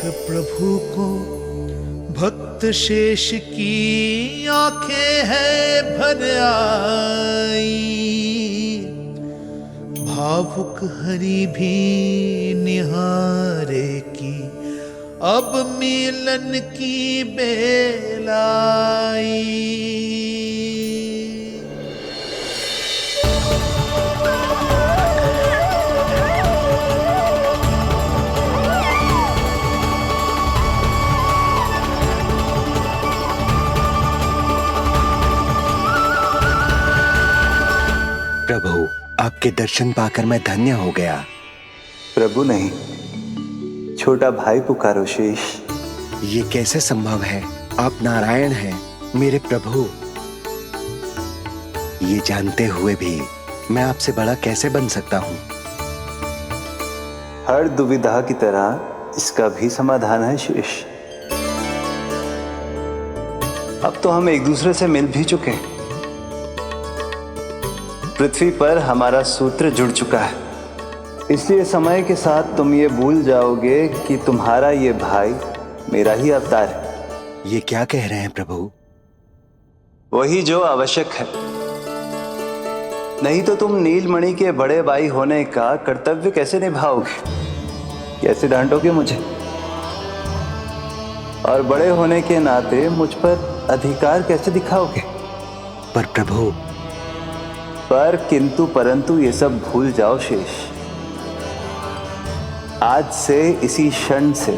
प्रभु को भक्त शेष की आंखें हैं भर आई, भावुक हरि भी निहारे की अब मिलन की बेल आई। प्रभु, आपके दर्शन पाकर मैं धन्य हो गया। प्रभु नहीं, छोटा भाई पुकारो शेष। ये कैसे संभव है? आप नारायण हैं, मेरे प्रभु। ये जानते हुए भी मैं आपसे बड़ा कैसे बन सकता हूँ? हर दुविधा की तरह इसका भी समाधान है शेष। अब तो हम एक दूसरे से मिल भी चुके हैं। पृथ्वी पर हमारा सूत्र जुड़ चुका है, इसलिए समय के साथ तुम ये भूल जाओगे कि तुम्हारा ये भाई मेरा ही अवतार है। ये क्या कह रहे हैं प्रभु? वही जो आवश्यक है, नहीं तो तुम नीलमणि के बड़े भाई होने का कर्तव्य कैसे निभाओगे? कैसे डांटोगे मुझे? और बड़े होने के नाते मुझ पर अधिकार कैसे दिखाओगे? पर प्रभु, पर किंतु परंतु ये सब भूल जाओ शेष। आज से इसी क्षण से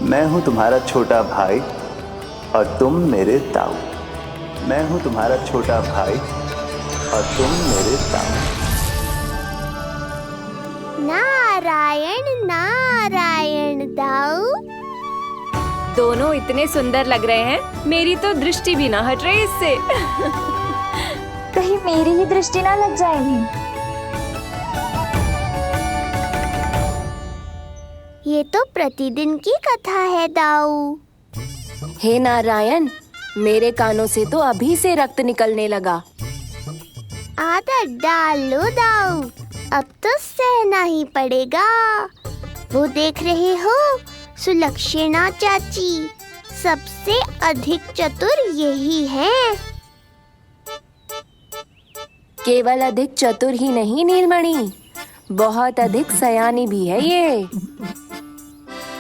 मैं हूं तुम्हारा छोटा भाई और तुम मेरे ताऊ। मैं हूं तुम्हारा छोटा भाई और तुम मेरे ताऊ। नारायण नारायण दाऊ। दोनों इतने सुंदर लग रहे हैं, मेरी तो दृष्टि भी ना हट रही इससे। कहीं मेरी ही दृष्टि ना लग जाएगी। ये तो प्रतिदिन की कथा है दाऊ। हे नारायण, मेरे कानों से तो अभी से रक्त निकलने लगा। आदत डाल लो दाऊ, अब तो सहना ही पड़ेगा। वो देख रहे हो, सुलक्षणा चाची सबसे अधिक चतुर यही है। केवल अधिक चतुर ही नहीं नीलमणि, बहुत अधिक सयानी भी है ये।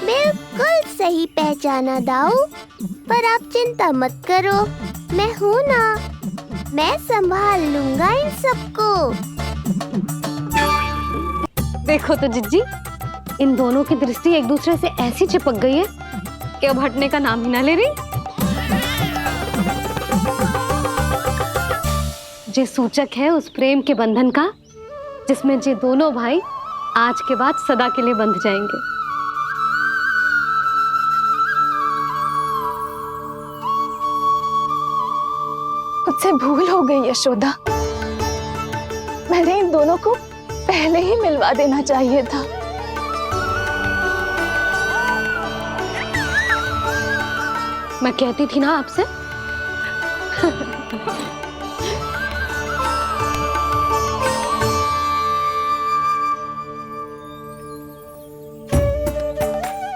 बिल्कुल सही पहचाना दाऊ, पर आप चिंता मत करो, मैं हूँ ना, मैं संभाल लूंगा इन सबको। देखो तो जिज्जी, इन दोनों की दृष्टि एक दूसरे से ऐसी चिपक गई है कि अब हटने का नाम ही ना ले रही। ये सूचक है उस प्रेम के बंधन का जिसमें ये दोनों भाई आज के बाद सदा के लिए बंध जाएंगे। मुझसे भूल हो गई यशोदा, मैंने इन दोनों को पहले ही मिलवा देना चाहिए था। मैं कहती थी ना आपसे।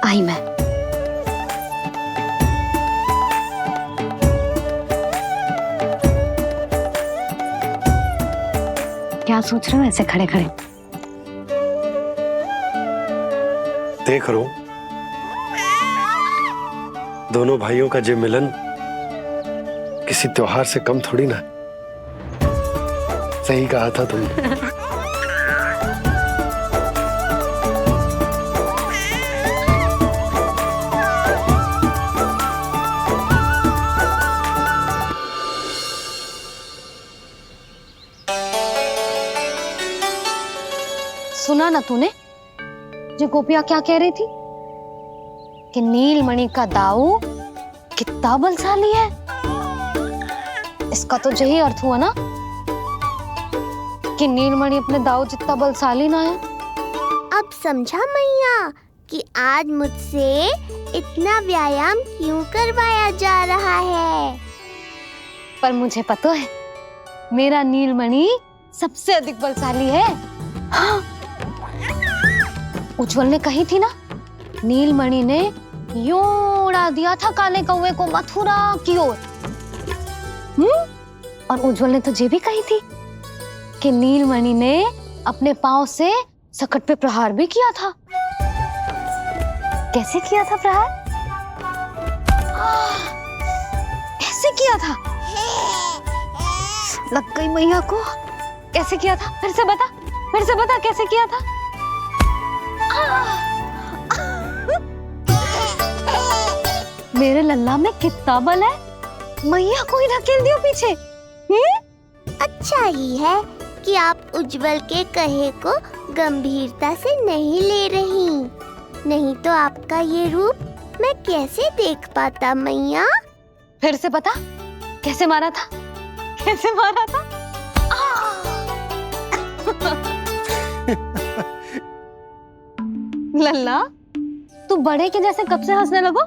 आई मैं। क्या सोच रहे हो ऐसे खड़े खड़े? देख रहा हूं दोनों भाइयों का ये मिलन किसी त्योहार से कम थोड़ी ना। सही कहा था तुमने। सुना ना तूने जो गोपिया क्या कह रही थी कि नीलमणि का दाऊ कितना बलशाली है? इसका तो यही अर्थ हुआ ना कि नीलमणि अपने दाऊ जितना बलशाली ना है। अब समझा मैया कि आज मुझसे इतना व्यायाम क्यों करवाया जा रहा है। पर मुझे पता है मेरा नीलमणि सबसे अधिक बलशाली है। हाँ। उज्जवल ने कही थी ना नीलमणि ने यूं उड़ा दिया था काले कौवे को मथुरा की ओर। और उज्जवल ने तो ये भी कही थी कि नीलमणि ने अपने पांव से सकट पे प्रहार भी किया था। कैसे किया था प्रहार? कैसे किया था? लग गई मैया को। कैसे किया था? फिर से बता कैसे किया था? मेरे लल्ला में कितना बल है, मैया को ही ढकेल दियो पीछे। अच्छा ही है कि आप उज्जवल के कहे को गंभीरता से नहीं ले रही, नहीं तो आपका ये रूप मैं कैसे देख पाता मैया। फिर से बता कैसे मारा था? कैसे मारा था? लल्ला तू बड़े के जैसे कब से हंसने लगो?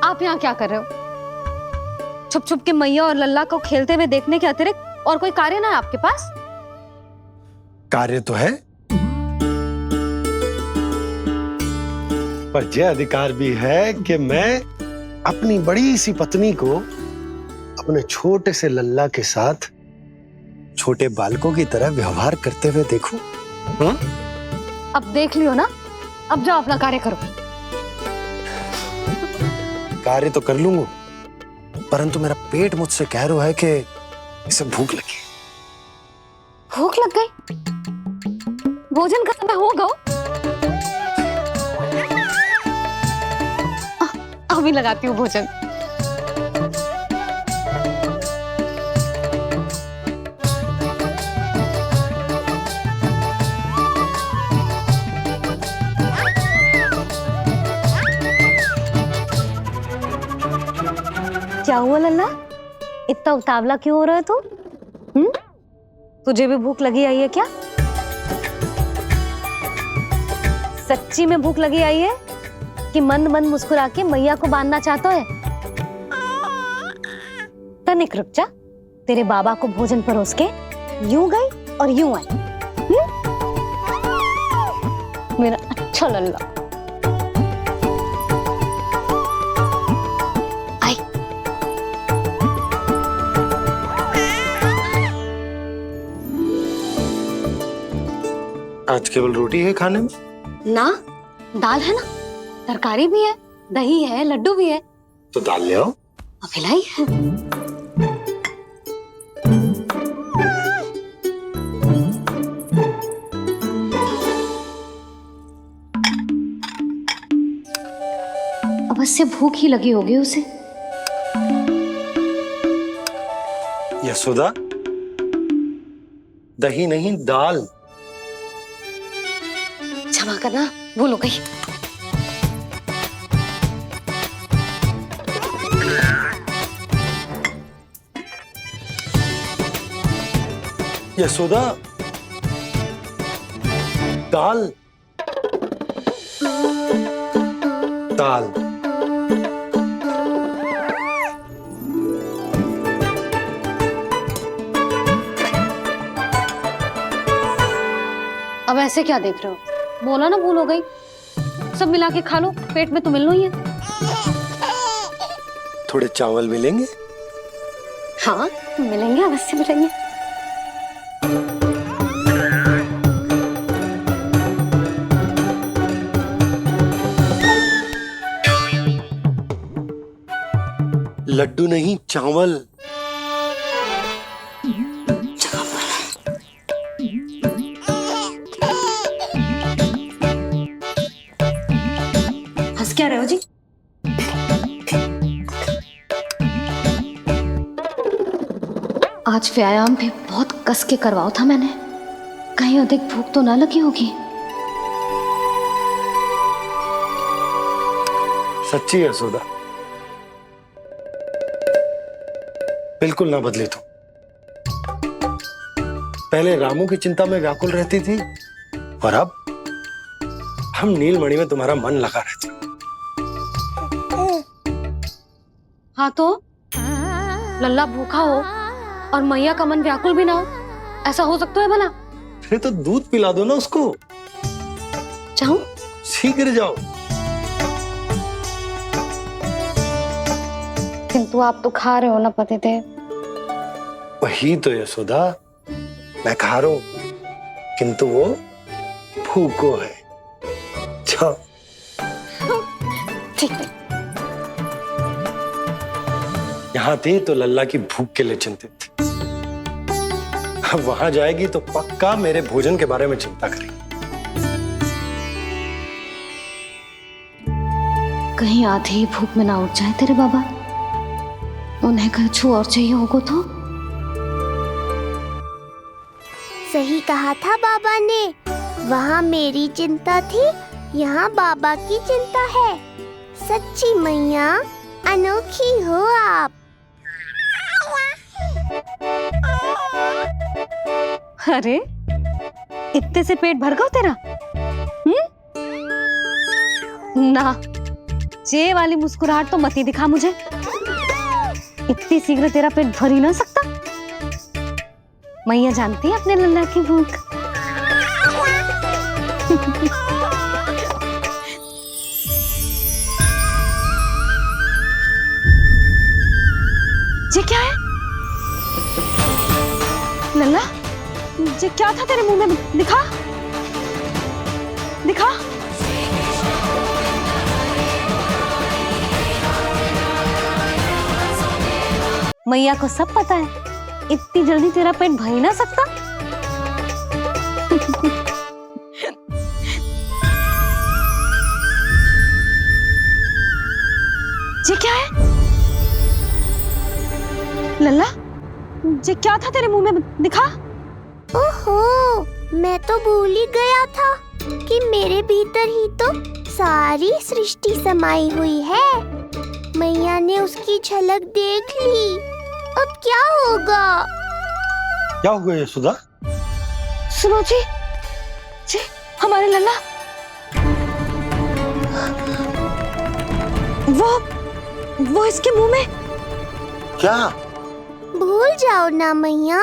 आप यहाँ क्या कर रहे हो? छुप छुप के मैया और लल्ला को खेलते हुए देखने के अतिरिक्त और कोई कार्य ना है आपके पास? कार्य तो है, पर यह अधिकार भी है कि मैं अपनी बड़ी सी पत्नी को अपने छोटे से लल्ला के साथ छोटे बालकों की तरह व्यवहार करते हुए देखूं। अब देख लियो ना, अब जाओ अपना कार्य करो। कार्य तो कर लूंगा, परंतु मेरा पेट मुझसे कह रहा है कि इसे भूख लगी। भूख लग गई? भोजन का समय होगा। अभी लगाती हूँ भोजन। क्या हुआ लल्ला, इतना उतावला क्यों हो रहा है तू? तुझे भी भूख लगी आई है क्या? सच्ची में भूख लगी आई है कि मंद मंद मुस्कुरा के मैया को बांधना चाहता है? तनिक रुक जा, तेरे बाबा को भोजन परोस के यूं गई और यूं आई। मेरा अच्छा लल्ला। आई। आज केवल रोटी है खाने में? ना, दाल है ना, तरकारी भी है, दही है, लड्डू भी है। तो दाल ले आओ। अभी लाई है। अवश्य भूख ही लगी होगी उसे। यशोदा, दही नहीं दाल। क्षमा करना, भूल हो गई। यशोदा, दाल दाल। अब ऐसे क्या देख रहे हो? बोला ना भूल हो गई। सब मिला के खा लो, पेट में तो मिलना ही है। थोड़े चावल मिलेंगे? हाँ मिलेंगे, अवश्य मिलेंगे। लड्डू नहीं, चावल। हंस क्या रहे हो जी? आज व्यायाम भी बहुत कस के करवाओ था मैंने, कहीं अधिक भूख तो ना लगी होगी। सच्ची है यशोदा, बिल्कुल ना बदले तुम। पहले रामू की चिंता में व्याकुल रहती थी और अब हम नीलमणि में तुम्हारा मन लगा रहता। हाँ तो लल्ला भूखा हो और मैया का मन व्याकुल भी ना हो, ऐसा हो सकता है भला? फिर तो दूध पिला दो ना उसको। जाऊं? शीघ्र जाओ। किंतु आप तो खा रहे हो ना पतिदेव। वही तो यशोदा, मैं खा रहा हूं, किंतु वो भूखो है। जाओ। ठीक है। यहाँ थे तो लल्ला की भूख के लिए चिंतित थी, अब वहां जाएगी तो पक्का मेरे भोजन के बारे में चिंता करेगी। कहीं आधे ही भूख में ना उठ जाए तेरे बाबा, उन्हें कुछ और चाहिए होगा तो? सही कहा था बाबा ने, वहाँ मेरी चिंता थी, यहाँ बाबा की चिंता है। सच्ची मैया, अनोखी हो आप। अरे इतने से पेट भर गया तेरा? ना, ये वाली मुस्कुराहट तो मत ही दिखा मुझे। इतनी शीघ्र तेरा पेट भर ही ना सकता। मैया जानती है अपने लल्ला की भूख। ये क्या है लल्ला? ये क्या था तेरे मुंह में? दिखा दिखा। मैया को सब पता है, इतनी जल्दी तेरा पेट भर ही ना सकता। ये क्या है लल्ला? ये क्या था तेरे मुंह में? दिखा। ओहो, मैं तो भूल ही गया था कि मेरे भीतर ही तो सारी सृष्टि समाई हुई है। मैया ने उसकी झलक देख ली, अब क्या होगा? क्या हुआ यशोदा? सुनो जी, जी हमारे लल्ला वो इसके मुंह में। क्या? भूल जाओ ना मैया,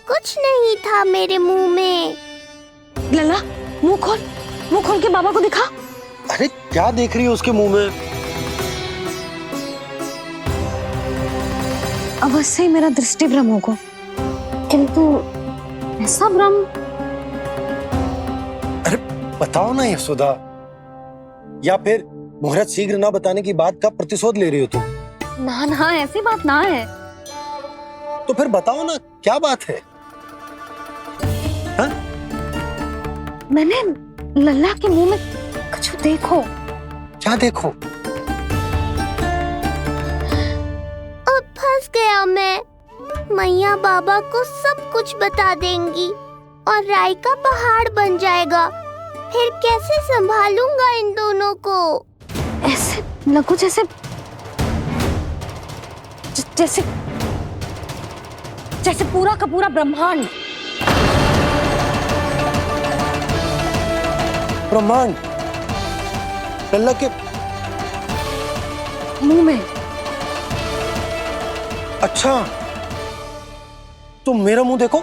कुछ नहीं था मेरे मुंह में। लल्ला मुंह खोल के बाबा को दिखा। अरे क्या देख रही है उसके मुंह में? अवश्य ही मेरा दृष्टि भ्रम होगा, किंतु ऐसा भ्रम। अरे बताओ ना यशोदा, या फिर मुहूर्त शीघ्र ना बताने की बात का प्रतिशोध ले रही हो तुम? ना ना, ऐसी बात ना है। तो फिर बताओ ना क्या बात है? हा? मैंने लल्ला के मुंह में कुछ देखो। क्या देखो? अब फंस गया मैं। मैया बाबा को सब कुछ बता देंगी और राय का पहाड़ बन जाएगा। फिर कैसे संभालूंगा इन दोनों को? ऐसे लगो जैसे जैसे जैसे पूरा का पूरा ब्रह्मांड। ब्रह्मांड लल्ला के मुंह में। अच्छा, तुम मेरा मुंह देखो।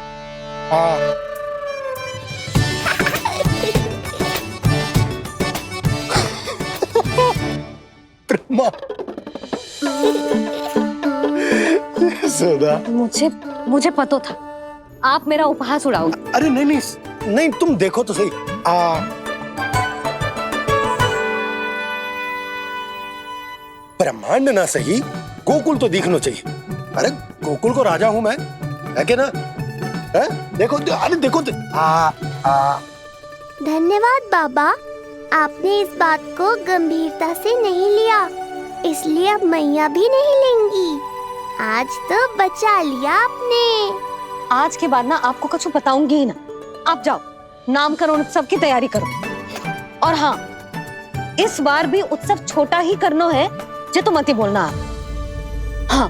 ब्रह्मा। यशोदा, मुझे पता था आप मेरा उपहास उड़ाओगे। अरे नहीं, तुम देखो तो सही। ब्रह्मांड ना सही, गोकुल तो दिखना चाहिए। अरे गोकुल को राजा हूं मैं, है कि ना? है? देखो, अरे देखो तो। धन्यवाद बाबा, आपने इस बात को गंभीरता से नहीं लिया, इसलिए अब मैया भी नहीं लेंगी। आज तो बचा लिया आपने। आज के बाद ना आपको कुछ बताऊंगी ही ना। आप जाओ, नामकरण उत्सव की तैयारी करो। और हाँ, इस बार भी उत्सव छोटा ही करना है, जे तो मत ही बोलना। हाँ।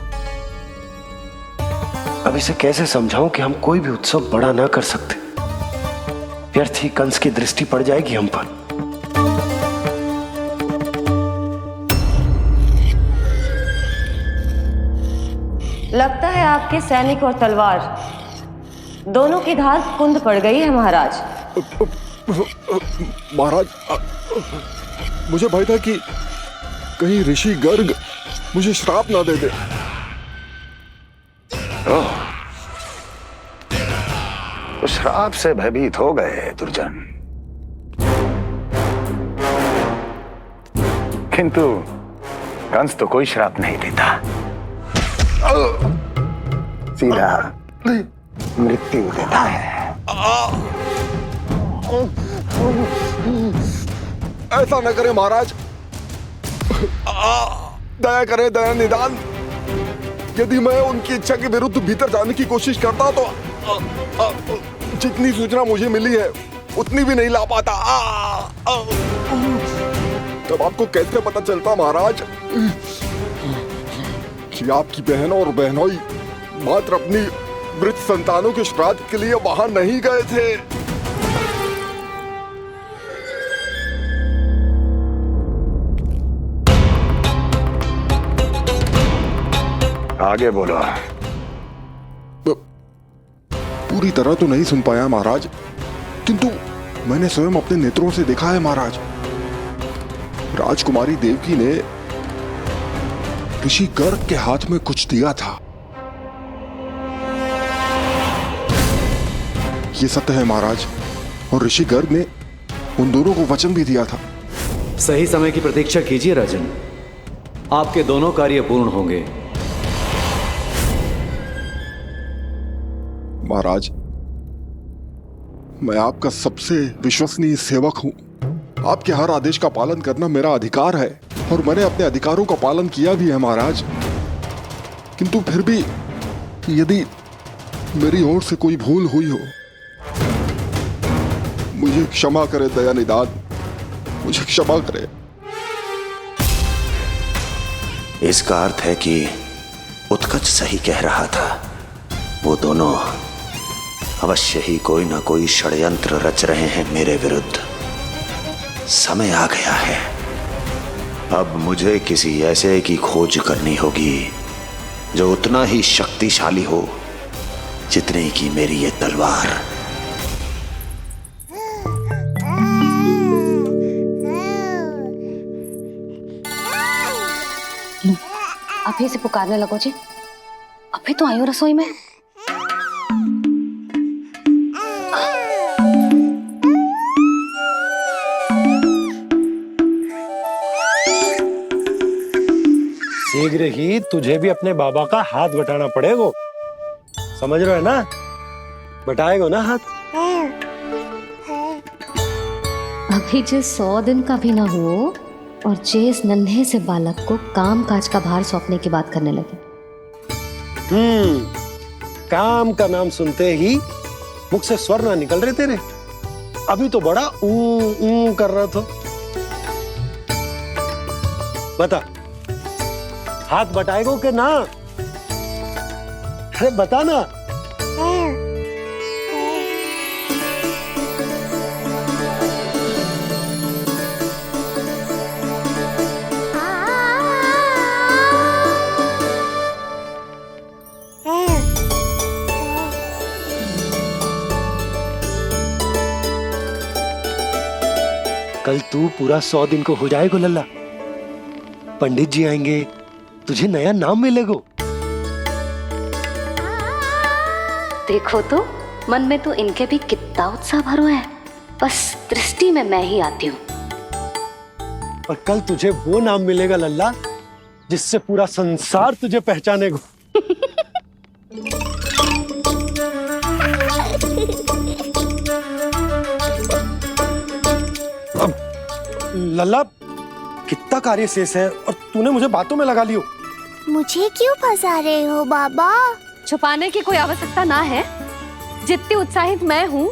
अब इसे कैसे समझाऊं कि हम कोई भी उत्सव बड़ा ना कर सकते? व्यर्थ ही कंस की दृष्टि पड़ जाएगी हम पर। लगता है आपके सैनिक और तलवार दोनों की धार कुंद पड़ गई है महाराज। महाराज, मुझे भय था कि कहीं ऋषि गर्ग मुझे श्राप ना दे दे। तो श्राप से भयभीत हो गए दुर्जन, किंतु कंस तो कोई श्राप नहीं देता, सीधा मृत्यु देता है। ऐसा न करें महाराज, दया करें, दया निदान। यदि मैं उनकी इच्छा के विरुद्ध भीतर जाने की कोशिश करता तो जितनी सूचना मुझे मिली है उतनी भी नहीं ला पाता। तब आपको कैसे पता चलता महाराज कि आपकी बहन और बहनोई मात्र अपनी मृत संतानों के श्राद्ध के लिए वहां नहीं गए थे? आगे बोलो। पूरी तरह तो नहीं सुन पाया महाराज, किंतु मैंने स्वयं अपने नेत्रों से देखा है महाराज। राजकुमारी देवकी ने ऋषि गर्ग के हाथ में कुछ दिया था। ये सत्य है महाराज, और ऋषि गर्ग ने उन दोनों को वचन भी दिया था। सही समय की प्रतीक्षा कीजिए राजन, आपके दोनों कार्य पूर्ण होंगे। महाराज, मैं आपका सबसे विश्वसनीय सेवक हूं। आपके हर आदेश का पालन करना मेरा अधिकार है, और मैंने अपने अधिकारों का पालन किया भी है महाराज। किंतु फिर भी यदि मेरी ओर से कोई भूल हुई हो, मुझे क्षमा करे दया निदान, मुझे क्षमा करे। इसका अर्थ है कि उत्कच सही कह रहा था। वो दोनों अवश्य ही कोई ना कोई षड्यंत्र रच रहे हैं मेरे विरुद्ध। समय आ गया है, अब मुझे किसी ऐसे की खोज करनी होगी जो उतना ही शक्तिशाली हो जितनी की मेरी ये तलवार। अभी से पुकारने लगो जी, अभी तो आई हो रसोई में। शीघ्र ही तुझे भी अपने बाबा का हाथ बटाना पड़ेगा, समझ रहे हो ना? बटाएगा ना हाथ? अभी जो 100 दिन का भी ना हो और जिस नन्हे से बालक को काम काज का भार सौंपने की बात करने लगे। काम का नाम सुनते ही मुख से स्वर ना निकल रहे तेरे। अभी तो बड़ा ऊ कर रहा था। बता, हाथ बटाएगो के ना? अरे बता ना। कल तू पूरा 100 दिन को हो जाएगा लल्ला। पंडित जी आएंगे, तुझे नया नाम मिलेगा। देखो तो मन में तो इनके भी कितना उत्साह भरो है, बस दृष्टि में मैं ही आती हूँ। और कल तुझे वो नाम मिलेगा लल्ला जिससे पूरा संसार तुझे पहचानेगा। अब लल्ला, कितना कार्य शेष है और तूने मुझे बातों में लगा लियो। मुझे क्यों फंसा रहे हो बाबा? छुपाने की कोई आवश्यकता ना है। जितनी उत्साहित मैं हूँ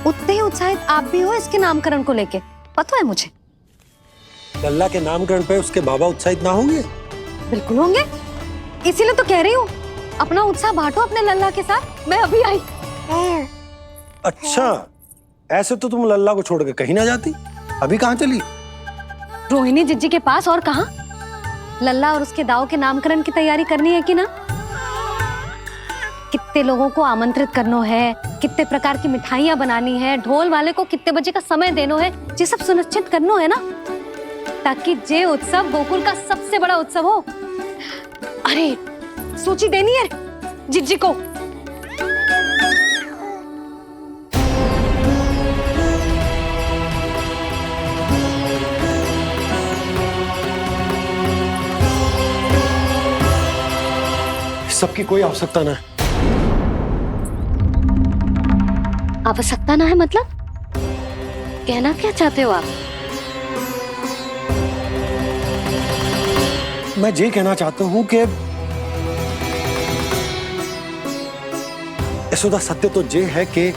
उतने ही उत्साहित आप भी हो इसके नामकरण को लेके, पता है मुझे। लल्ला के नामकरण पे उसके बाबा उत्साहित ना होंगे? बिल्कुल होंगे, इसीलिए तो कह रही हूँ अपना उत्साह बांटो अपने लल्ला के साथ। मैं अभी आई। अच्छा, ऐसे तो तुम लल्ला को छोड़ के कहीं ना जाती। अभी कहाँ चली? रोहिणी जिज्जी के पास, और कहाँ? लल्ला और उसके दाव के नामकरण की तैयारी करनी है कि ना? कितने लोगों को आमंत्रित करना है, कितने प्रकार की मिठाइयाँ बनानी है, ढोल वाले को कितने बजे का समय देना है, ये सब सुनिश्चित करना है ना, ताकि ये उत्सव गोकुल का सबसे बड़ा उत्सव हो। अरे सूची देनी है जिज्जी को। सबकी कोई आवश्यकता ना है। आवश्यकता ना है मतलब? कहना क्या चाहते हो आप? मैं ये कहना चाहता हूं कि यशोदा, सत्य तो ये है कि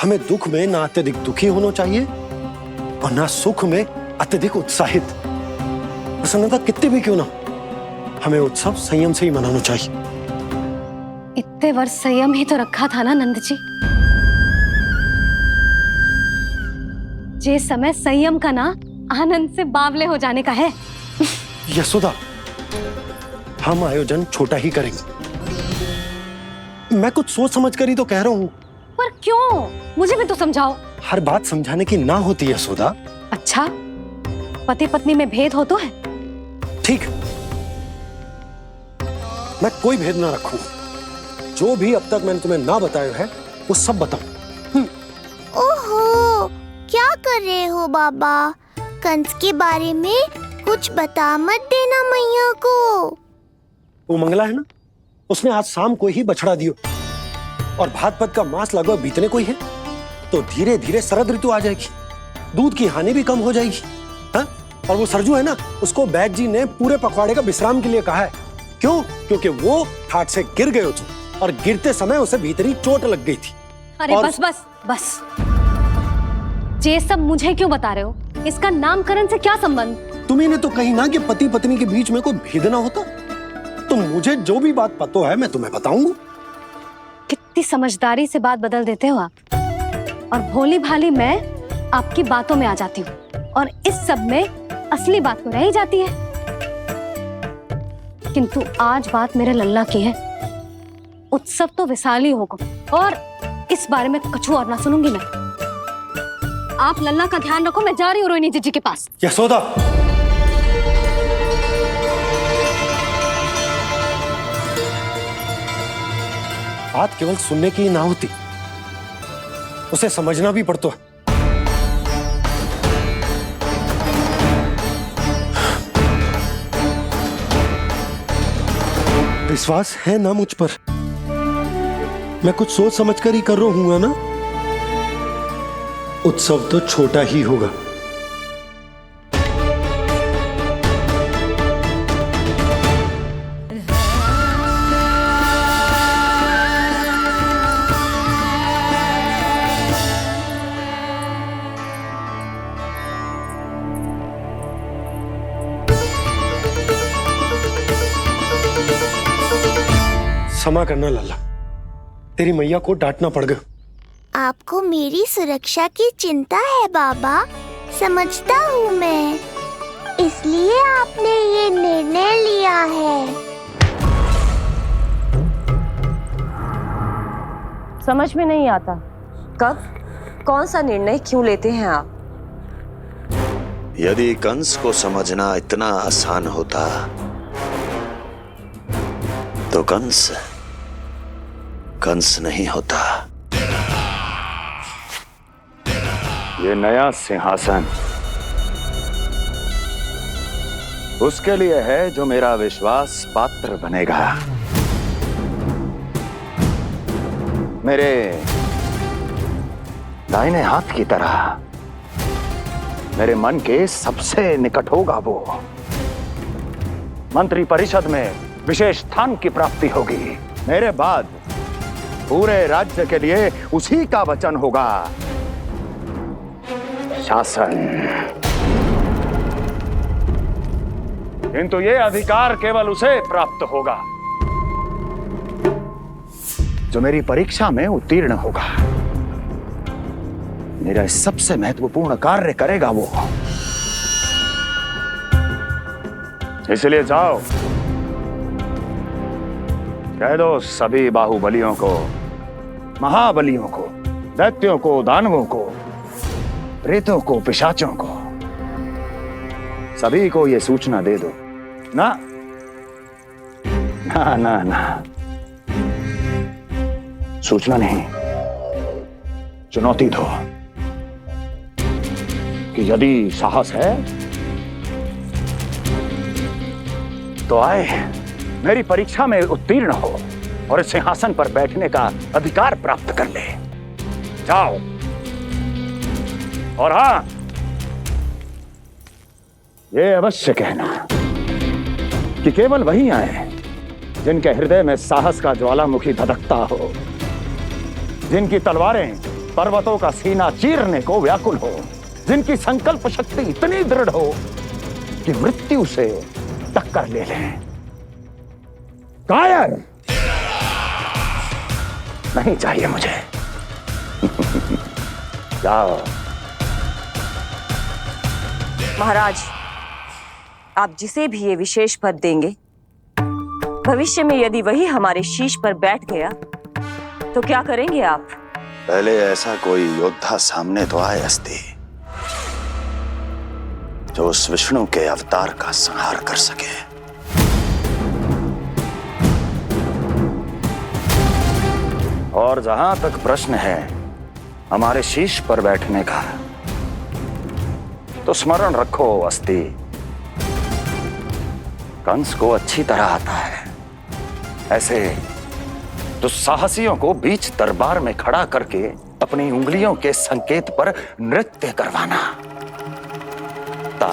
हमें दुख में ना अत्यधिक दुखी होना चाहिए और ना सुख में अत्यधिक उत्साहित। प्रसन्नता कितनी भी क्यों ना, हमें उत्सव संयम से ही मनाना चाहिए। इतने वर्ष संयम ही तो रखा था ना नंद जी। ये समय संयम का ना आनंद से बावले हो जाने का है। यशोदा, हम आयोजन छोटा ही करेंगे। मैं कुछ सोच समझ कर ही तो कह रहा हूँ। पर क्यों? मुझे भी तो समझाओ। हर बात समझाने की ना होती है यशोदा। अच्छा, पति पत्नी में भेद हो तो है? ठीक, मैं कोई भेद ना रखूं। जो भी अब तक मैंने तुम्हें ना बताया है वो सब बताऊं। ओहो, क्या कर रहे हो बाबा? कंस के बारे में कुछ बता मत देना मैया को। वो मंगला है ना, उसने आज शाम को ही बछड़ा दियो और भाद्रपद का मास लगभग बीतने को ही है, तो धीरे धीरे शरद ऋतु आ जाएगी, दूध की हानि भी कम हो जाएगी। हाँ? और वो सरजू है ना, उसको बैग जी ने पूरे पखवाड़े का विश्राम के लिए कहा है। क्यों? क्योंकि वो ठाट से गिर गए थे और गिरते समय उसे भीतरी चोट लग गई थी। अरे बस बस बस, ये सब मुझे क्यों बता रहे हो? इसका नामकरण से क्या संबंध? तुम्ही ने तो कही ना कि पति पत्नी के बीच में कोई भेद ना होता। तो मुझे जो भी बात पता है मैं तुम्हें बताऊंगा। कितनी समझदारी से बात बदल देते हो आप, और भोली भाली मैं आपकी बातों में आ जाती हूँ और इस सब में असली बात तो रह ही जाती है। किंतु आज बात मेरे लल्ला की है। उत्सव तो विशाल ही होगा और इस बारे में कछु और ना सुनूंगी मैं। आप लल्ला का ध्यान रखो, मैं जा रही हूँ रोहिणी जीजी के पास। यशोदा, बात केवल सुनने की ना होती, उसे समझना भी पड़ता है। विश्वास है ना मुझ पर? मैं कुछ सोच समझ कर ही कर रहा हूँ ना। उत्सव तो छोटा ही होगा। क्षमा करना लल्ला, तेरी मैया को डांटना पड़ गया। आपको मेरी सुरक्षा की चिंता है बाबा, समझता हूँ मैं, इसलिए आपने ये निर्णय लिया है। समझ में नहीं आता, कब कौन सा निर्णय क्यों लेते हैं आप? यदि कंस को समझना इतना आसान होता तो कंस नहीं होता। ये नया सिंहासन उसके लिए है जो मेरा विश्वास पात्र बनेगा। मेरे दाहिने हाथ की तरह मेरे मन के सबसे निकट होगा वो। मंत्री परिषद में विशेष स्थान की प्राप्ति होगी। मेरे बाद पूरे राज्य के लिए उसी का वचन होगा। शासन। किंतु ये अधिकार केवल उसे प्राप्त होगा जो मेरी परीक्षा में उत्तीर्ण होगा, मेरा सबसे महत्वपूर्ण कार्य करेगा वो। इसलिए जाओ, कह दो सभी बाहुबलियों को, महाबलियों को, दैत्यों को, दानवों को, प्रेतों को, पिशाचों को, सभी को ये सूचना दे दो ना। ना ना ना, सूचना नहीं, चुनौती दो कि यदि साहस है तो आए, मेरी परीक्षा में उत्तीर्ण हो और इस सिंहासन पर बैठने का अधिकार प्राप्त कर ले। जाओ। और हां, ये अवश्य कहना कि केवल वही आए जिनके हृदय में साहस का ज्वालामुखी धधकता हो, जिनकी तलवारें पर्वतों का सीना चीरने को व्याकुल हो, जिनकी संकल्प शक्ति इतनी दृढ़ हो कि मृत्यु से टक्कर ले लें। कायर नहीं चाहिए मुझे। जाओ। महाराज, आप जिसे भी ये विशेष पद देंगे, भविष्य में यदि वही हमारे शीश पर बैठ गया तो क्या करेंगे आप? पहले ऐसा कोई योद्धा सामने तो आए अस्ति, जो उस विष्णु के अवतार का संहार कर सके। और जहां तक प्रश्न है हमारे शीश पर बैठने का, तो स्मरण रखो अस्ति, कंस को अच्छी तरह आता है ऐसे दुस्साहसियों को बीच दरबार में खड़ा करके अपनी उंगलियों के संकेत पर नृत्य करवाना। ता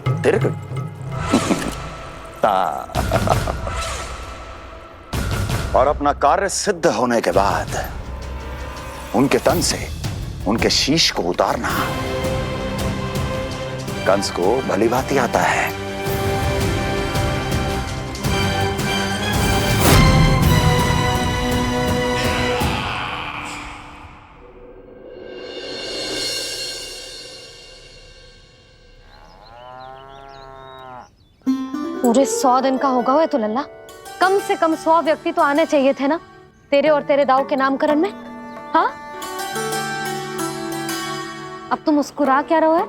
दीर्घ ता और अपना कार्य सिद्ध होने के बाद उनके तन से उनके शीश को उतारना। कंस को भलीभांति आता है। पूरे 100 दिन का होगा हुआ तो लल्ला, कम से कम 100 व्यक्ति तो आने चाहिए थे ना तेरे और तेरे दाऊ के नामकरण में। हाँ, अब तुम मुस्कुरा क्या रहो है?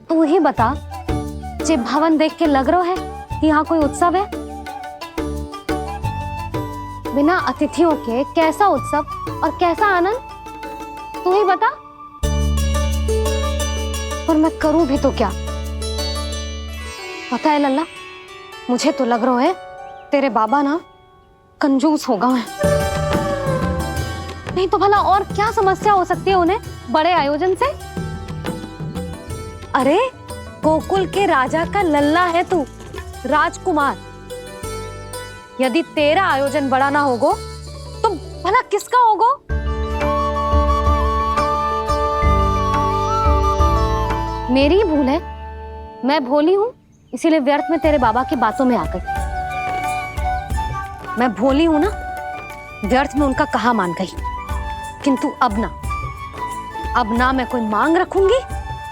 तू ही बता, जे भवन देख के लग रहा है कि यहाँ कोई उत्सव है? बिना अतिथियों के कैसा उत्सव और कैसा आनंद, तू ही बता। पर मैं करूं भी तो क्या? पता है लल्ला, मुझे तो लग रहा है तेरे बाबा ना कंजूस होगा है। नहीं तो भला और क्या समस्या हो सकती है उन्हें बड़े आयोजन से? अरे गोकुल के राजा का लल्ला है तू, राजकुमार। यदि तेरा आयोजन बड़ा ना होगो तो भला किसका होगो? मेरी भूल है, मैं भोली हूं, इसीलिए व्यर्थ में तेरे बाबा की बातों में आ गई। मैं भोली हूं ना, व्यर्थ में उनका कहा मान गई। किंतु अब ना मैं कोई मांग रखूंगी,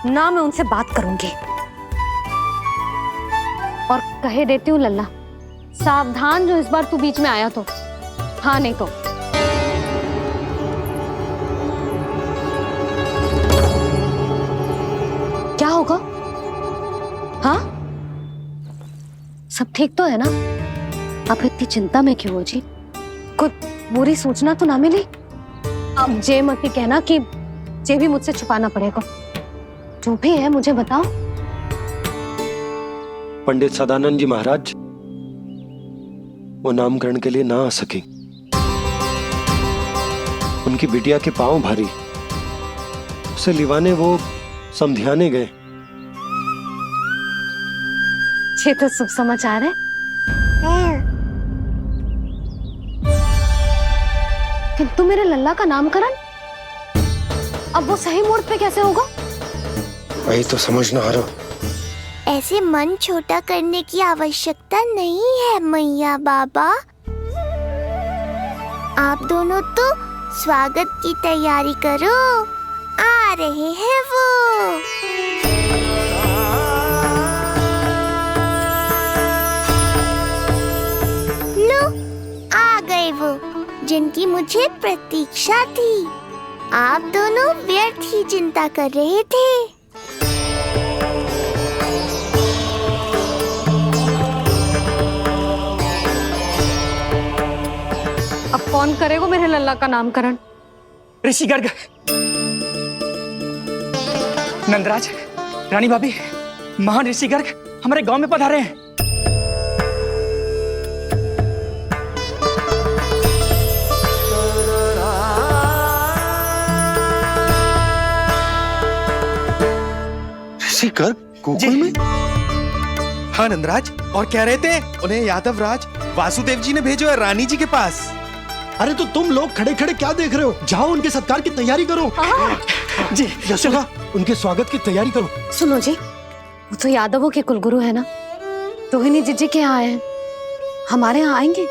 ना मैं उनसे बात करूंगी। और कहे देती हूँ लल्ला, सावधान जो इस बार तू बीच में आया तो। हाँ नहीं तो क्या होगा? हाँ, सब ठीक तो है ना? आप इतनी चिंता में क्यों हो जी? कुछ बुरी सूचना तो ना मिली? अब जे मत ही कहना कि जे भी मुझसे छुपाना पड़ेगा। जो भी है मुझे बताओ। पंडित सदानंद जी महाराज वो नामकरण के लिए ना आ सके। उनकी बिटिया के पांव भारी, उसे लिवाने वो समधियाने गए। ये तो शुभ समाचार है। किंतु मेरे लल्ला का नामकरण अब वो सही मुहूर्त पे कैसे होगा? वही तो समझ ना आ रहा। ऐसे मन छोटा करने की आवश्यकता नहीं है मैया बाबा। आप दोनों तो स्वागत की तैयारी करो, आ रहे हैं वो। वो जिनकी मुझे प्रतीक्षा थी। आप दोनों व्यर्थ ही चिंता कर रहे थे। अब कौन करेगा मेरे लल्ला का नामकरण? ऋषि गर्ग, नंदराज, रानी भाभी, महान ऋषि गर्ग हमारे गांव में पधारे हैं। ऋषि गर्ग गोकुल में? हाँ नंदराज, और कह रहे थे उन्हें यादव राज वासुदेव जी ने भेजो है रानी जी के पास। अरे तो तुम लोग खड़े खड़े क्या देख रहे हो? जाओ उनके सत्कार की तैयारी करो। जी यशोदा, उनके स्वागत की तैयारी करो। सुनो जी, वो तो यादवों के कुलगुरु है ना, रोहिणी जीजी के यहाँ हैं, हमारे यहाँ आएंगे।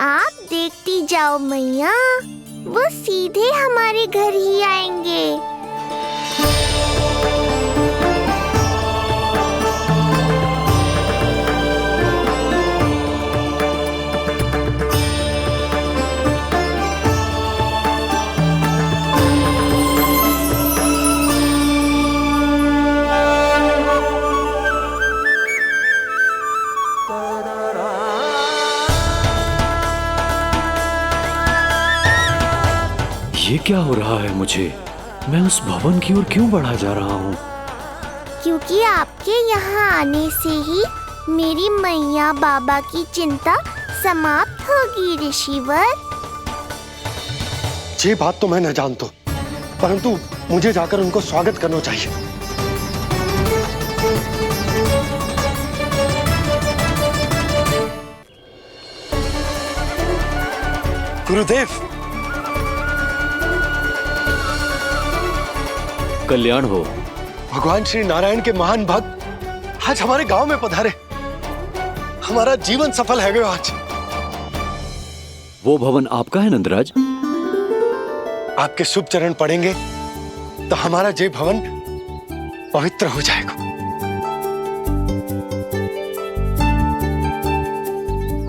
आप देखती जाओ मैया, वो सीधे हमारे घर ही आएंगे। ये क्या हो रहा है मुझे? मैं उस भवन की ओर क्यों बढ़ा जा रहा हूँ? क्योंकि आपके यहाँ आने से ही मेरी मैया बाबा की चिंता समाप्त होगी ऋषिवर। ये बात तो मैं न जानता, परंतु मुझे जाकर उनको स्वागत करना चाहिए। गुरुदेव, कल्याण हो। भगवान श्री नारायण के महान भक्त आज हमारे गांव में पधारे। हमारा जीवन सफल है गयो आज। वो भवन आपका है नंदराज? आपके शुभ चरण पड़ेंगे तो हमारा ये भवन पवित्र हो जाएगा।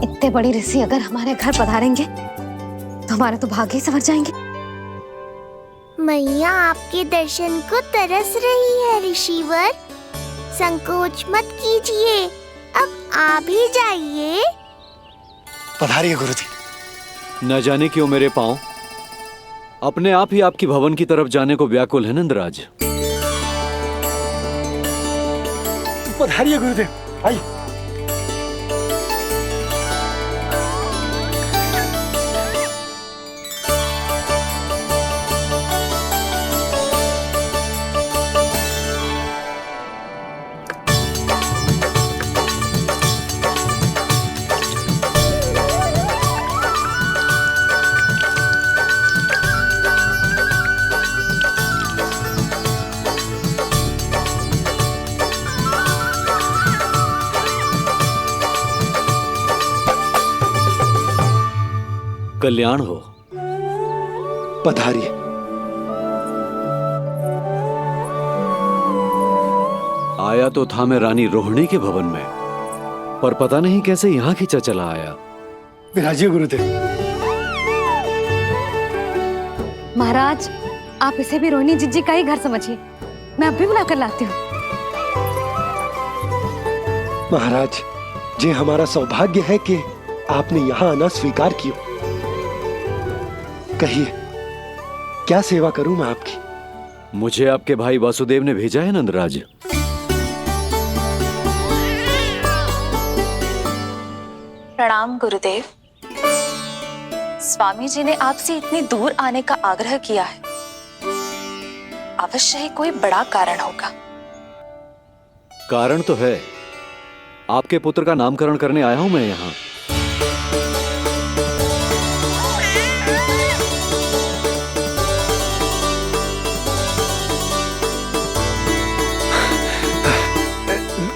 इतने बड़ी ऋषि अगर हमारे घर पधारेंगे तो हमारे तो भाग्य ही संवर जाएंगे। मैया आपके दर्शन को तरस रही है ऋषिवर, संकोच मत कीजिए, अब आप ही जाइए। पधारिए गुरुजी। न जाने क्यों मेरे पांव अपने आप ही आपकी भवन की तरफ जाने को व्याकुल है नंदराज। पधारिए गुरुदेव, आइए। कल्याण हो। पधारिए। आया तो था मैं रानी रोहिणी के भवन में, पर पता नहीं कैसे यहाँ खींचा चला आया। विराजिए गुरुदेव। महाराज, आप इसे भी रोहिणी जीजी का ही घर समझिए, मैं अब भी बुला कर लाती हूँ। महाराज, ये हमारा सौभाग्य है कि आपने यहाँ आना स्वीकार किया। कहिए, क्या सेवा करूं मैं आपकी? मुझे आपके भाई वासुदेव ने भेजा है नंदराज। प्रणाम गुरुदेव। स्वामी जी ने आपसे इतनी दूर आने का आग्रह किया है, अवश्य ही कोई बड़ा कारण होगा। कारण तो है, आपके पुत्र का नामकरण करने आया हूं मैं यहाँ।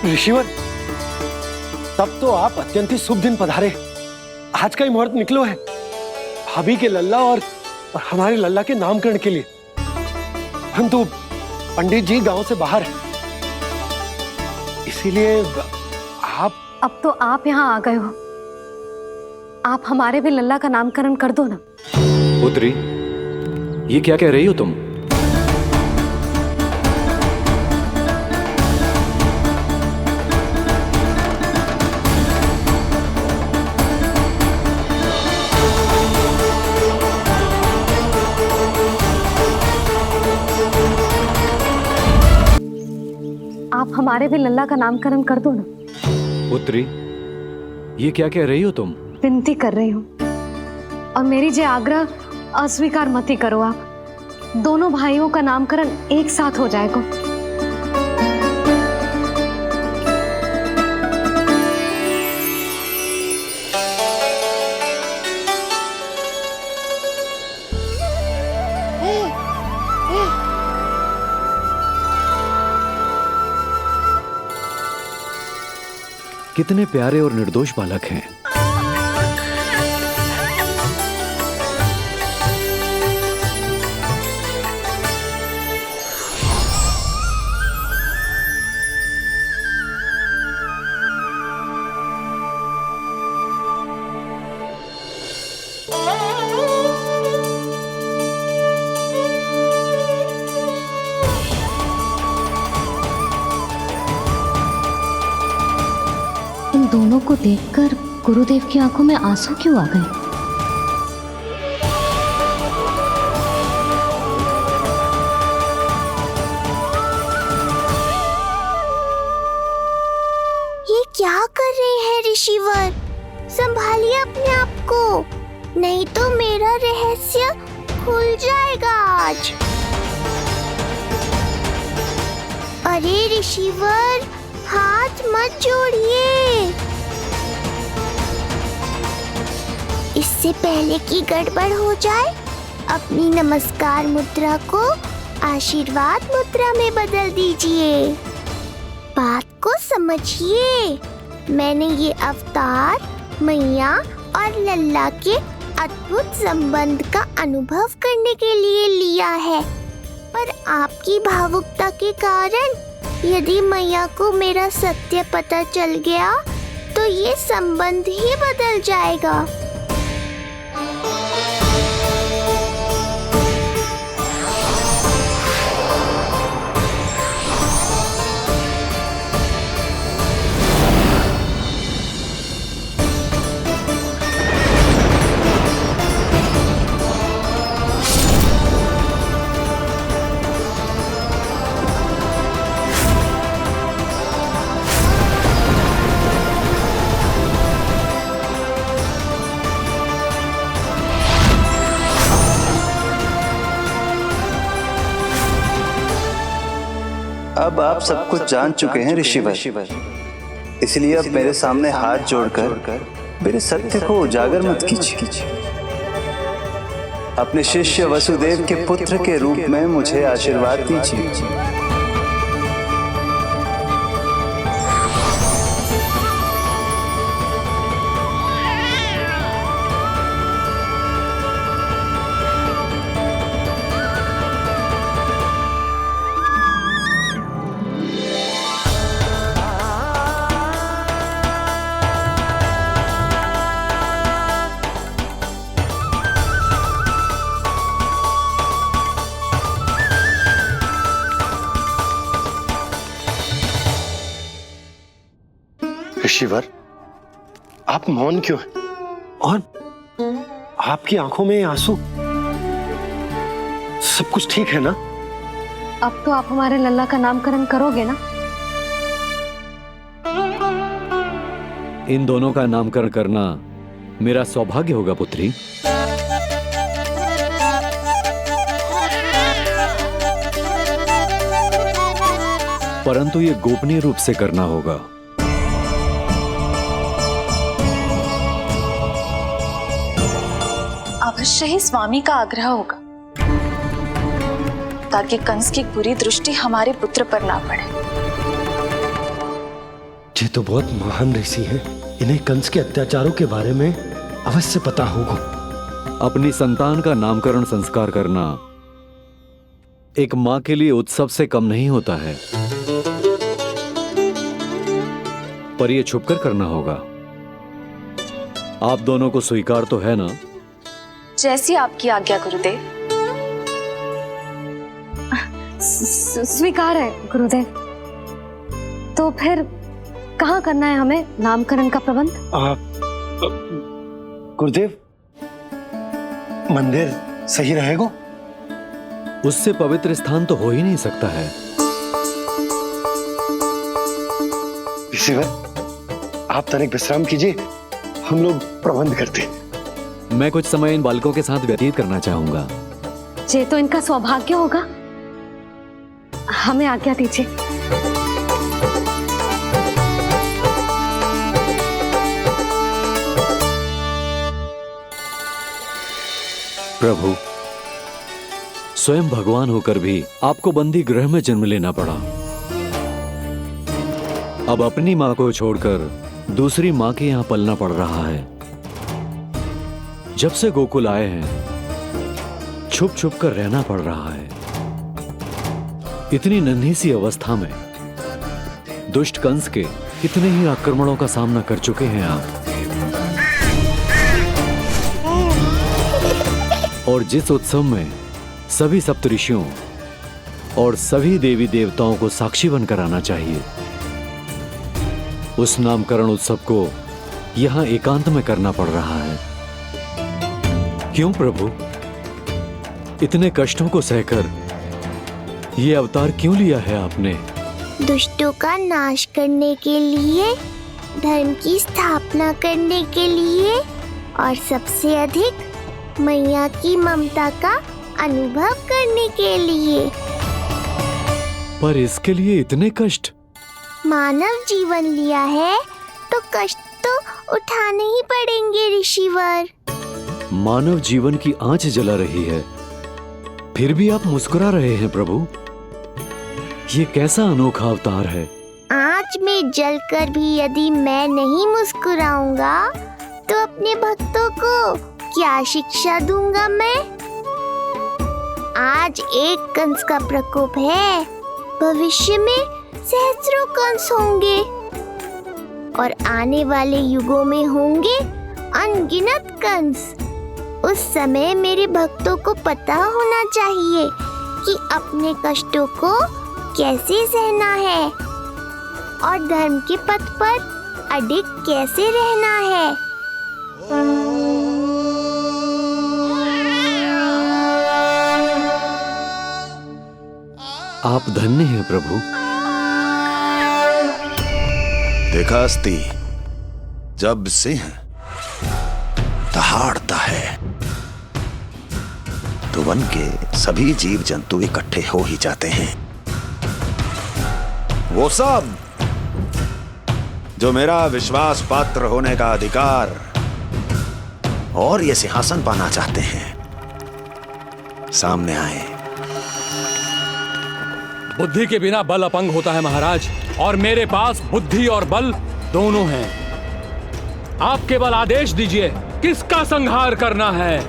ऋषिवर, तब तो आप अत्यंत ही शुभ दिन पधारे। आज का ही मुहूर्त निकलो है भाभी के लल्ला और हमारे लल्ला के नामकरण के लिए। परंतु पंडित जी गांव से बाहर है, इसीलिए आप। अब तो आप यहाँ आ गए हो, आप हमारे भी लल्ला का नामकरण कर दो ना। पुत्री, ये क्या कह रही हो तुम? आप हमारे भी लल्ला का नामकरण कर दो ना। पुत्री, ये क्या कह रही हो तुम? विनती कर रही हूँ और मेरी जे आग्रह अस्वीकार मत ही करो। आप दोनों भाइयों का नामकरण एक साथ हो जाएगा। कितने प्यारे और निर्दोष बालक हैं। इन दोनों को देखकर गुरुदेव की आंखों में आंसू क्यों आ गए? ये क्या कर रहे हैं ऋषिवर? संभालिए अपने आप को, नहीं तो मेरा रहस्य खुल जाएगा आज। अरे ऋषिवर, हाथ मत जोड़िए। इससे पहले कि गड़बड़ हो जाए, अपनी नमस्कार मुद्रा को आशीर्वाद मुद्रा में बदल दीजिए। बात को समझिए। मैंने ये अवतार मैया और लल्ला के अद्भुत संबंध का अनुभव करने के लिए लिया है, पर आपकी भावुकता के कारण यदि मैया को मेरा सत्य पता चल गया तो ये संबंध ही बदल जाएगा। अब आप सब कुछ जान चुके हैं ऋषिवर, इसलिए अब मेरे सामने हाथ जोड़कर मेरे सत्य को उजागर मत कीजिए। अपने शिष्य वसुदेव के पुत्र के रूप में मुझे आशीर्वाद दीजिए। ऋषिवर, आप मौन क्यों हैं? और आपकी आंखों में आंसू? सब कुछ ठीक है ना? अब तो आप हमारे लल्ला का नामकरण करोगे ना? इन दोनों का नामकरण करना मेरा सौभाग्य होगा पुत्री। परंतु ये गोपनीय रूप से करना होगा। अवश्य ही स्वामी का आग्रह होगा, ताकि कंस की बुरी दृष्टि हमारे पुत्र पर ना पड़े। ये तो बहुत महान ऋषि हैं, इन्हें कंस के अत्याचारों के बारे में अवश्य पता होगा। अपनी संतान का नामकरण संस्कार करना एक मां के लिए उत्सव से कम नहीं होता है, पर यह छुपकर करना होगा। आप दोनों को स्वीकार तो है ना? जैसी आपकी आज्ञा गुरुदेव। स्वीकार है गुरुदेव। तो फिर कहाँ करना है हमें नामकरण का प्रबंध? गुरुदेव, मंदिर सही रहेगा? उससे पवित्र स्थान तो हो ही नहीं सकता है। ऋषिवर, आप तनिक विश्राम कीजिए, हम लोग प्रबंध करते हैं। मैं कुछ समय इन बालकों के साथ व्यतीत करना चाहूंगा। ये तो इनका सौभाग्य होगा। हमें आज्ञा दीजिए। प्रभु, स्वयं भगवान होकर भी आपको बंदी गृह में जन्म लेना पड़ा। अब अपनी मां को छोड़कर दूसरी मां के यहां पलना पड़ रहा है। जब से गोकुल आए हैं छुप छुप कर रहना पड़ रहा है। इतनी नन्ही सी अवस्था में दुष्ट कंस के कितने ही आक्रमणों का सामना कर चुके हैं आप। और जिस उत्सव में सभी सप्तऋषियों और सभी देवी देवताओं को साक्षी बनकर आना चाहिए, उस नामकरण उत्सव को यहां एकांत में करना पड़ रहा है। क्यों प्रभु, इतने कष्टों को सहकर ये अवतार क्यों लिया है आपने? दुष्टों का नाश करने के लिए, धर्म की स्थापना करने के लिए और सबसे अधिक मैया की ममता का अनुभव करने के लिए। पर इसके लिए इतने कष्ट? मानव जीवन लिया है तो कष्ट तो उठाने ही पड़ेंगे ऋषिवर। मानव जीवन की आंच जला रही है, फिर भी आप मुस्कुरा रहे हैं प्रभु। ये कैसा अनोखा अवतार है? आंच में जलकर भी यदि मैं नहीं मुस्कुराऊंगा तो अपने भक्तों को क्या शिक्षा दूंगा मैं? आज एक कंस का प्रकोप है, भविष्य में सहस्रों कंस होंगे और आने वाले युगों में होंगे अनगिनत कंस। उस समय मेरे भक्तों को पता होना चाहिए कि अपने कष्टों को कैसे सहना है और धर्म के पथ पर अडिग कैसे रहना है। आप धन्य हैं प्रभु। देखा अस्ति, जब सिंह दहाड़ता है तो वन के सभी जीव जंतु इकट्ठे हो ही जाते हैं। वो सब जो मेरा विश्वास पात्र होने का अधिकार और ये सिंहासन पाना चाहते हैं, सामने आए। बुद्धि के बिना बल अपंग होता है महाराज, और मेरे पास बुद्धि और बल दोनों हैं। आप केवल आदेश दीजिए किसका संहार करना है।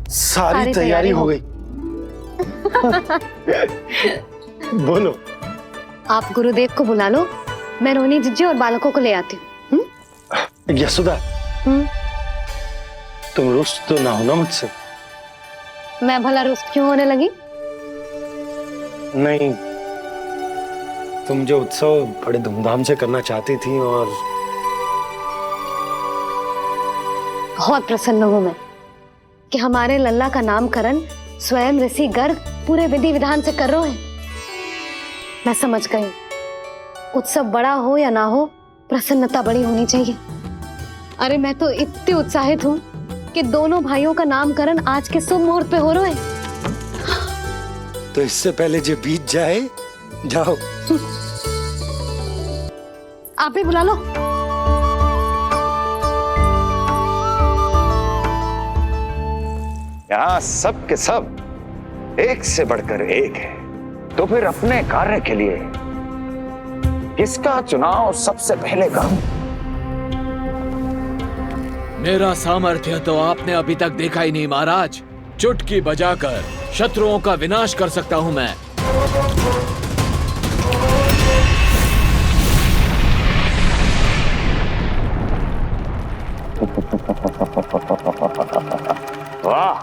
सारी तैयारी हो गई। बोलो। आप गुरुदेव को बुला लो, मैं रोहिणी जीजी और बालकों को ले आती हूँ। यशोदा, तुम रुष्ट तो ना होना मुझसे? मैं भला रुष्ट क्यों होने लगी? नहीं, तुम जो उत्सव बड़े धूमधाम से करना चाहती थी और बहुत प्रसन्न हूँ मैं कि हमारे लल्ला का नामकरण स्वयं ऋषि गर्ग पूरे विधि विधान से कर रहे हैं। मैं समझ गई, उत्सव बड़ा हो या ना हो, प्रसन्नता बड़ी होनी चाहिए। अरे मैं तो इतनी उत्साहित हूँ कि दोनों भाइयों का नामकरण आज के शुभ मुहूर्त पे हो रहा है। तो इससे पहले जो बीत जाए, जाओ। आप ही बुला लो। यहाँ सब के सब एक से बढ़कर एक है, तो फिर अपने कार्य के लिए किसका चुनाव सबसे पहले करूं? मेरा सामर्थ्य तो आपने अभी तक देखा ही नहीं महाराज। चुटकी बजाकर शत्रुओं का विनाश कर सकता हूं मैं। वाह!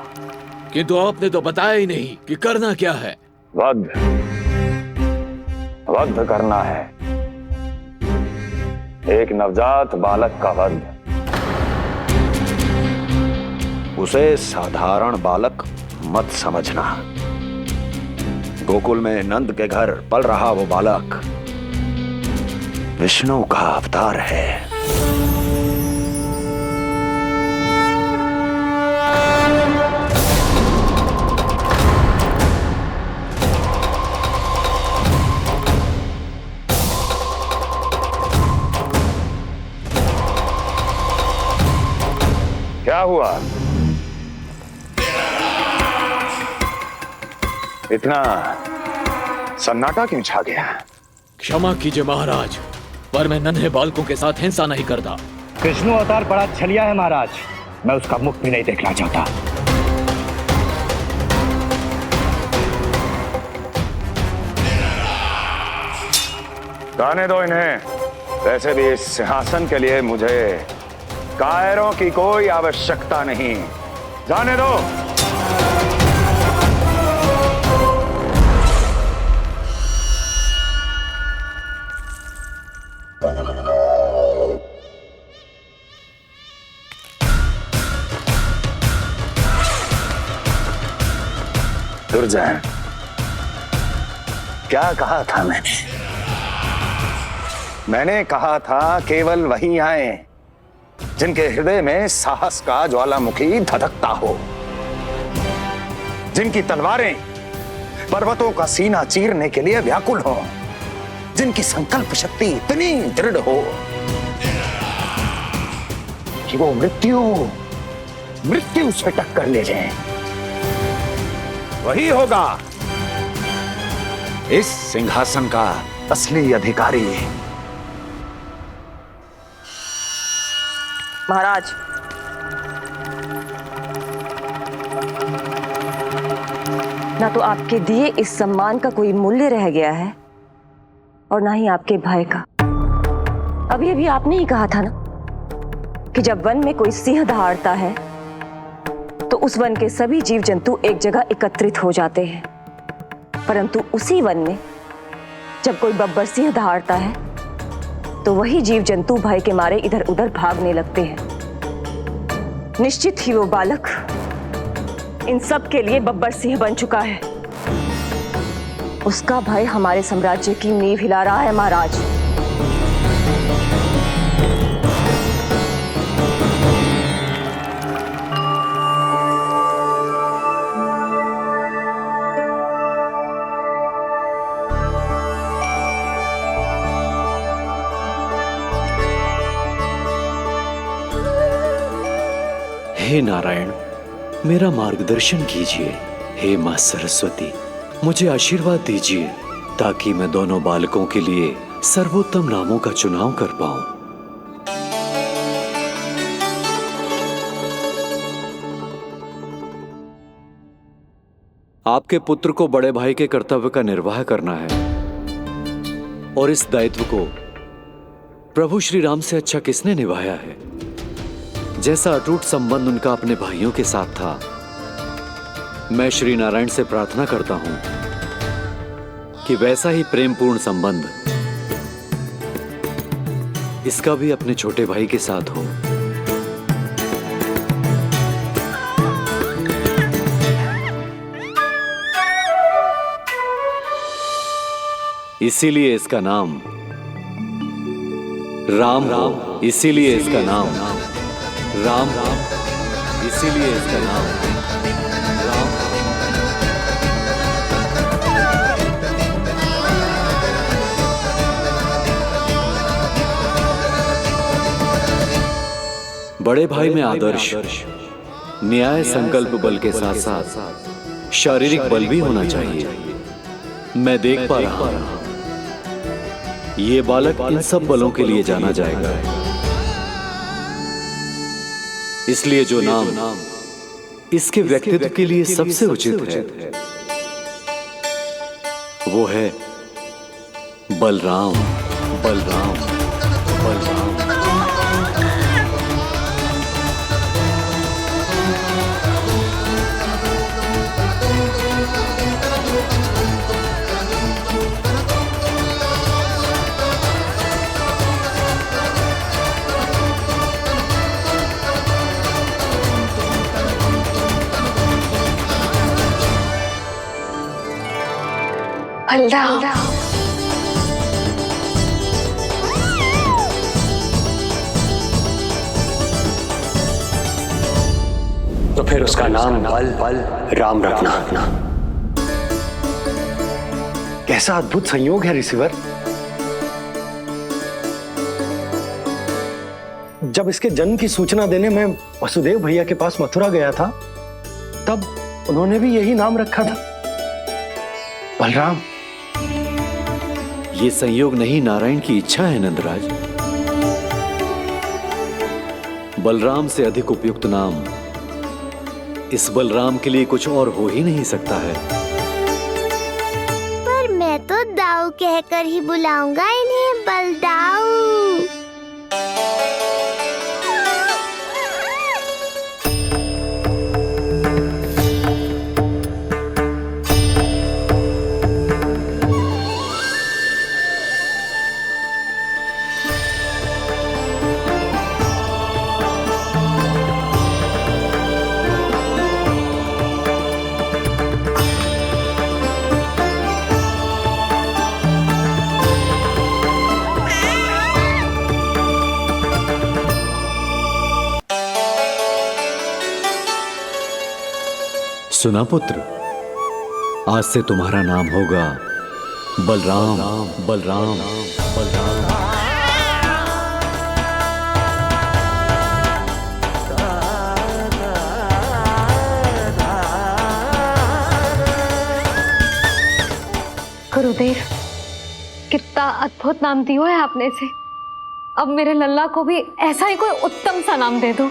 किंतु आपने तो बताया ही नहीं कि करना क्या है। वध करना है, एक नवजात बालक का वध। उसे साधारण बालक मत समझना। गोकुल में नंद के घर पल रहा वो बालक विष्णु का अवतार है। क्या हुआ? इतना सन्नाटा क्यों छा गया? क्षमा कीजिए महाराज, पर मैं नन्हे बालकों के साथ हिंसा नहीं करता। विष्णु अवतार बड़ा छलिया है महाराज, मैं उसका मुख भी नहीं देखना चाहता। जाने दो इन्हें। वैसे भी इस सिंहासन के लिए मुझे कायरों की कोई आवश्यकता नहीं। जाने दो। दुर्जय, क्या कहा था मैंने कहा था केवल वही आए जिनके हृदय में साहस का ज्वालामुखी धधकता हो, जिनकी तलवारें पर्वतों का सीना चीरने के लिए व्याकुल हो, जिनकी संकल्प शक्ति इतनी दृढ़ हो कि वो मृत्यु से टक्कर ले जाए। वही होगा इस सिंहासन का असली अधिकारी। महाराज, ना तो आपके दिए इस सम्मान का कोई मूल्य रह गया है और ना ही आपके भय का। अभी अभी आपने ही कहा था ना कि जब वन में कोई सिंह दहाड़ता है तो उस वन के सभी जीव जंतु एक जगह एकत्रित हो जाते हैं, परंतु उसी वन में जब कोई बब्बर सिंह दहाड़ता है तो वही जीव जंतु भय के मारे इधर उधर भागने लगते हैं। निश्चित ही वो बालक इन सब के लिए बब्बर सिंह बन चुका है। उसका भय हमारे साम्राज्य की नींव हिला रहा है महाराज। हे नारायण, मेरा मार्गदर्शन कीजिए। हे मां सरस्वती, मुझे आशीर्वाद दीजिए ताकि मैं दोनों बालकों के लिए सर्वोत्तम नामों का चुनाव कर पाऊं। आपके पुत्र को बड़े भाई के कर्तव्य का निर्वाह करना है और इस दायित्व को प्रभु श्री राम से अच्छा किसने निभाया है? जैसा अटूट संबंध उनका अपने भाइयों के साथ था, मैं श्री नारायण से प्रार्थना करता हूं कि वैसा ही प्रेमपूर्ण संबंध इसका भी अपने छोटे भाई के साथ हो। इसीलिए इसका नाम राम हो। इसीलिए इसका नाम राम, इसीलिए इसका नाम राम। बड़े भाई में आदर्श, न्याय, संकल्प बल के साथ साथ शारीरिक बल भी होना चाहिए। मैं देख पा रहा हूं ये बालक इन सब बलों के लिए जाना जाएगा। इसलिए जो नाम इसके व्यक्तित्व के लिए सबसे उचित है वो है बलराम। बलराम बलराम। बलराम। तो फिर उसका नाम बल राम रखना। कैसा अद्भुत संयोग है रिसीवर। जब इसके जन्म की सूचना देने में वसुदेव भैया के पास मथुरा गया था तब उन्होंने भी यही नाम रखा था, बलराम। ये संयोग नहीं, नारायण की इच्छा है नंदराज। बलराम से अधिक उपयुक्त नाम इस बलराम के लिए कुछ और हो ही नहीं सकता है। पर मैं तो दाऊ कहकर ही बुलाऊंगा इन्हें, बलदाऊ। सुना पुत्र, आज से तुम्हारा नाम होगा बलराम। बलराम बलराम। गुरुदेव, कितना अद्भुत नाम दियो है आपने इसे। अब मेरे लल्ला को भी ऐसा ही कोई उत्तम सा नाम दे दो।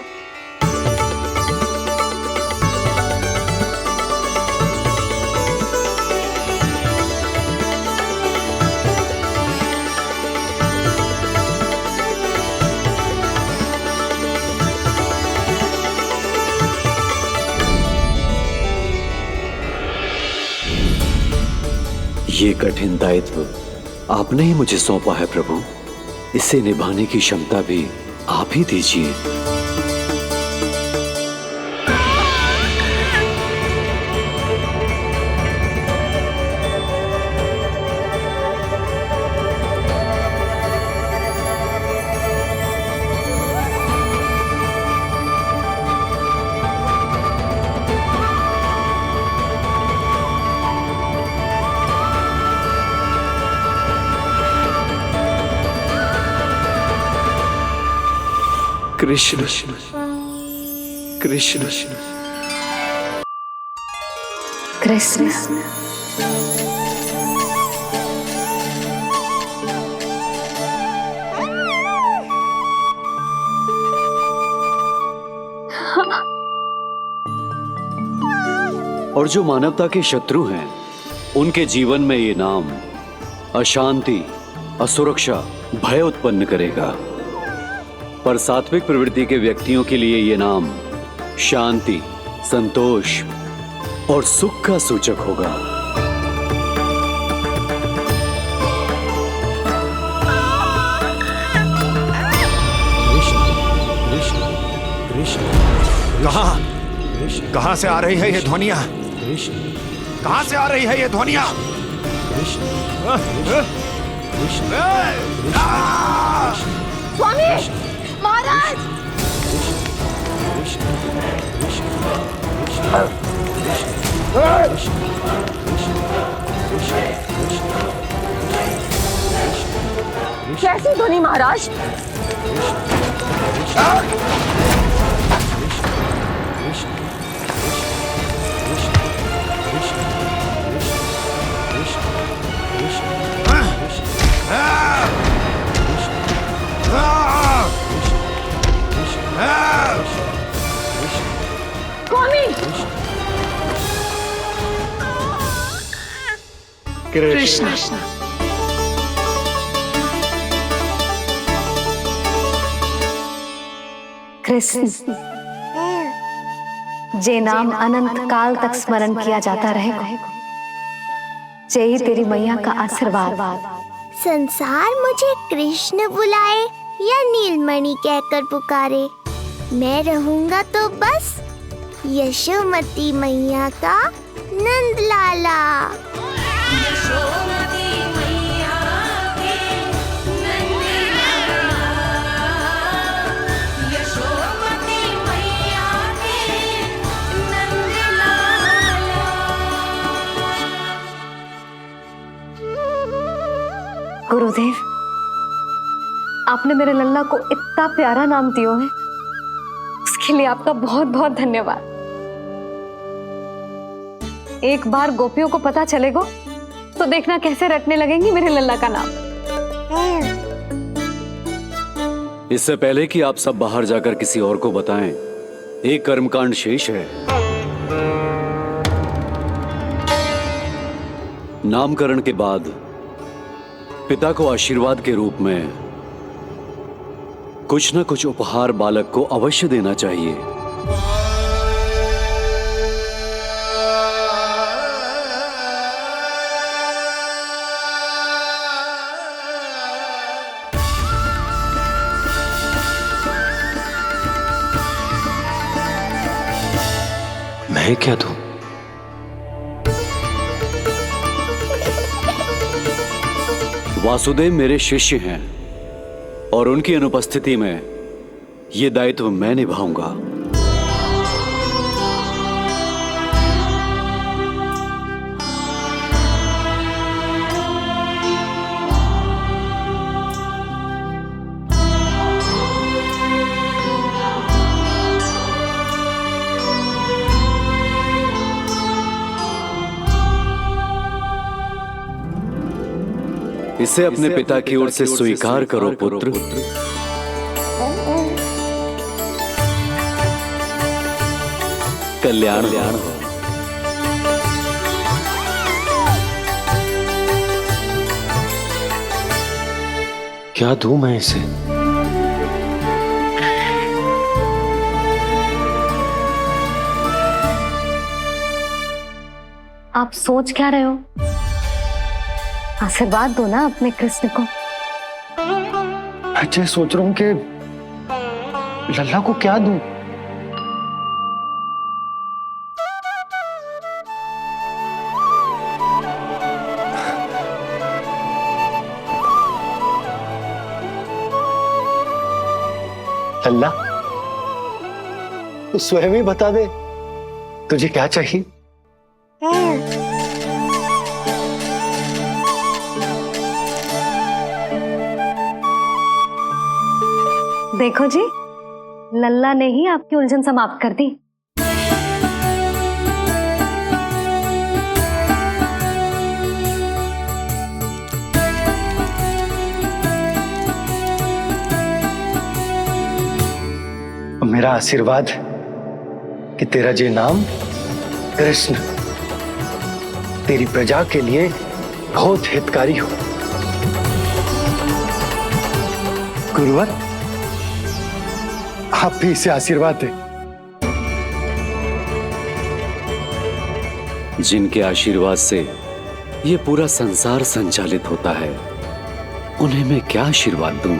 ये कठिन दायित्व आपने ही मुझे सौंपा है प्रभु। इसे निभाने की क्षमता भी आप ही दीजिए। कृष्ण कृष्ण कृष्ण। और जो मानवता के शत्रु हैं उनके जीवन में ये नाम अशांति, असुरक्षा, भय उत्पन्न करेगा। पर सात्विक प्रवृत्ति के व्यक्तियों के लिए ये नाम शांति, संतोष और सुख का सूचक होगा। कहां से आ रही है ये ध्वनियां? कहां से आ रही है ये ध्वनियां? स्वामी, महाराज। कैसी ध्वनि महाराज? स्वामी, कृष्ण। कृष्ण, जे नाम अनंत काल तक स्मरण किया जाता रहेगा, जय तेरी मैया का आशीर्वाद। संसार मुझे कृष्ण बुलाए या नीलमणि कहकर पुकारे, मैं रहूंगा तो बस यशोमती मैया का नंद लाला। गुरुदेव, आपने मेरे लल्ला को इतना प्यारा नाम दिया है, उसके लिए आपका बहुत बहुत धन्यवाद। एक बार गोपियों को पता चलेगा तो देखना कैसे रटने लगेंगी मेरे लल्ला का नाम। इससे पहले कि आप सब बाहर जाकर किसी और को बताएं, एक कर्मकांड शेष है। नामकरण के बाद पिता को आशीर्वाद के रूप में कुछ न कुछ उपहार बालक को अवश्य देना चाहिए। मैं क्या दूं? वासुदेव मेरे शिष्य हैं और उनकी अनुपस्थिति में यह दायित्व मैं निभाऊंगा। इसे अपने पिता की ओर से स्वीकार करो पुत्र। कल्याण हो। क्या दूं मैं इसे? आप सोच क्या रहे हो? आशीर्वाद दो ना अपने कृष्ण को। अच्छा, सोच रहा हूं कि लल्ला को क्या दूं। लल्ला, तू स्वयं ही बता दे तुझे क्या चाहिए। देखो जी, लल्ला ने ही आपकी उलझन समाप्त कर दी। मेरा आशीर्वाद कि तेरा जे नाम कृष्ण तेरी प्रजा के लिए बहुत हितकारी हो। गुरुवर, आप भी इसे आशीर्वाद दें। जिनके आशीर्वाद से ये पूरा संसार संचालित होता है, उन्हें मैं क्या आशीर्वाद दूं?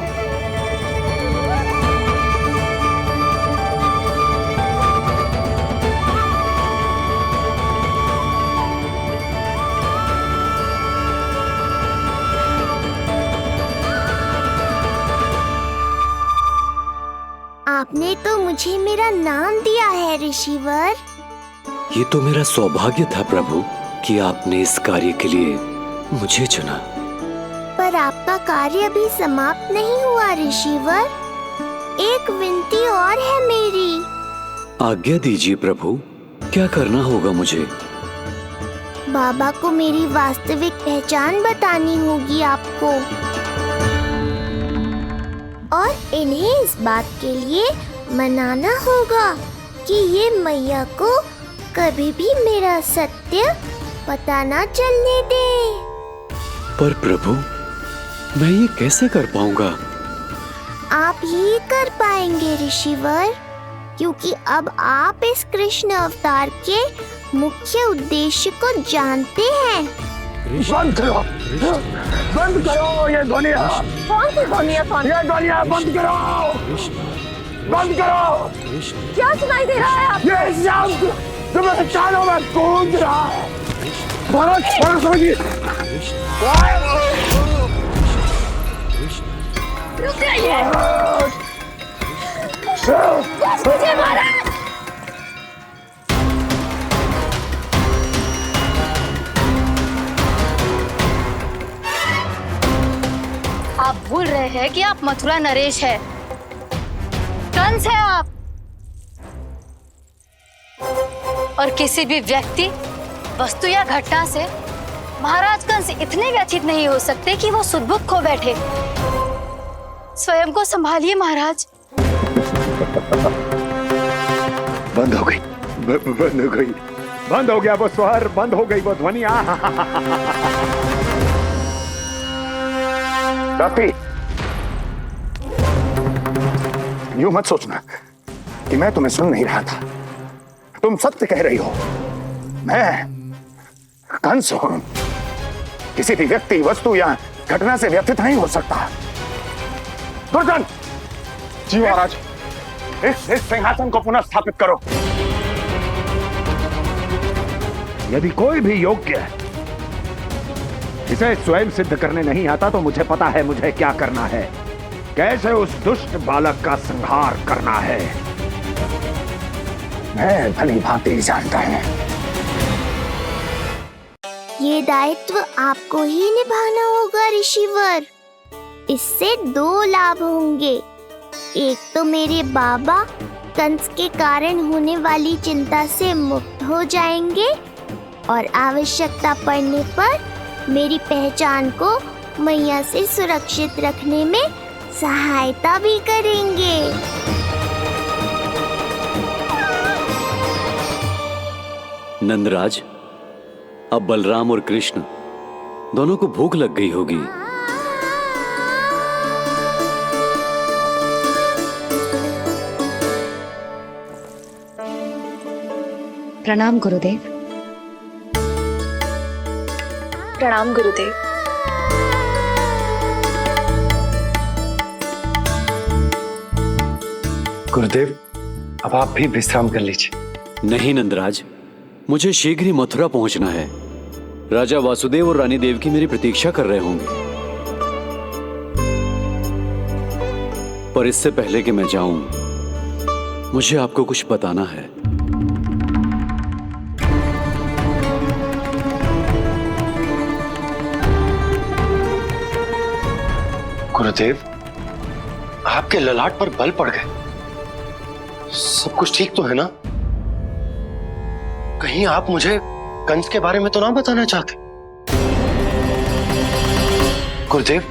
आपने तो मुझे मेरा नाम दिया है ऋषिवर। ये तो मेरा सौभाग्य था प्रभु कि आपने इस कार्य के लिए मुझे चुना। पर आपका कार्य अभी समाप्त नहीं हुआ ऋषिवर। एक विनती और है मेरी। आज्ञा दीजिए प्रभु, क्या करना होगा मुझे? बाबा को मेरी वास्तविक पहचान बतानी होगी आपको, और इन्हें इस बात के लिए मनाना होगा कि ये मैया को कभी भी मेरा सत्य पता ना चलने दे। पर प्रभु, मैं ये कैसे कर पाऊंगा? आप ही कर पाएंगे ऋषिवर, क्योंकि अब आप इस कृष्ण अवतार के मुख्य उद्देश्य को जानते हैं। बंद करो, बंद करो ये ध्वनिया। कौन सी ध्वनिया? ये ध्वनिया बंद करो, बंद करो। क्या सुनाई दे रहा है आप? ये शब्द जो मेरे कानों में गूंज रहा है। भारत समझिए। रुक जाइए। मुझे महाराज। आप भूल रहे हैं कि आप मथुरा नरेश है, कंस है आप। और किसी भी व्यक्ति, वस्तु या घटना से महाराज कंस इतने व्यथित नहीं हो सकते कि वो सुदबुद्ध खो बैठे। स्वयं को संभालिए महाराज। बंद हो गई, बंद हो गई, बंद हो गया वो स्वर, बंद हो गई वो ध्वनिया। रात्रि, यूं मत सोचना कि मैं तुम्हें सुन नहीं रहा था। तुम सत्य कह रही हो। मैं कंस हूं। किसी भी व्यक्ति, वस्तु या घटना से व्यथित नहीं हो सकता। दुर्जन! जी महाराज। इस सिंहासन को पुनः स्थापित करो। यदि कोई भी योग्य इसे स्वयं सिद्ध करने नहीं आता तो मुझे पता है मुझे क्या करना है, कैसे उस दुष्ट बालक का संहार करना है। मैं भली भांति जानता हूं। ये दायित्व आपको ही निभाना होगा ऋषिवर। इससे 2 लाभ होंगे। एक तो मेरे बाबा कंस के कारण होने वाली चिंता से मुक्त हो जाएंगे और आवश्यकता पड़ने पर मेरी पहचान को मैया से सुरक्षित रखने में सहायता भी करेंगे। नंदराज, अब बलराम और कृष्ण दोनों को भूख लग गई होगी। प्रणाम गुरुदेव। प्रणाम गुरुदेव। गुरुदेव, अब आप भी विश्राम कर लीजिए। नहीं नंदराज, मुझे शीघ्र ही मथुरा पहुंचना है। राजा वासुदेव और रानी देवकी मेरी प्रतीक्षा कर रहे होंगे। पर इससे पहले कि मैं जाऊं, मुझे आपको कुछ बताना है। गुरुदेव, आपके ललाट पर बल पड़ गए। सब कुछ ठीक तो है ना? कहीं आप मुझे कंस के बारे में तो ना बताना चाहते? गुरुदेव,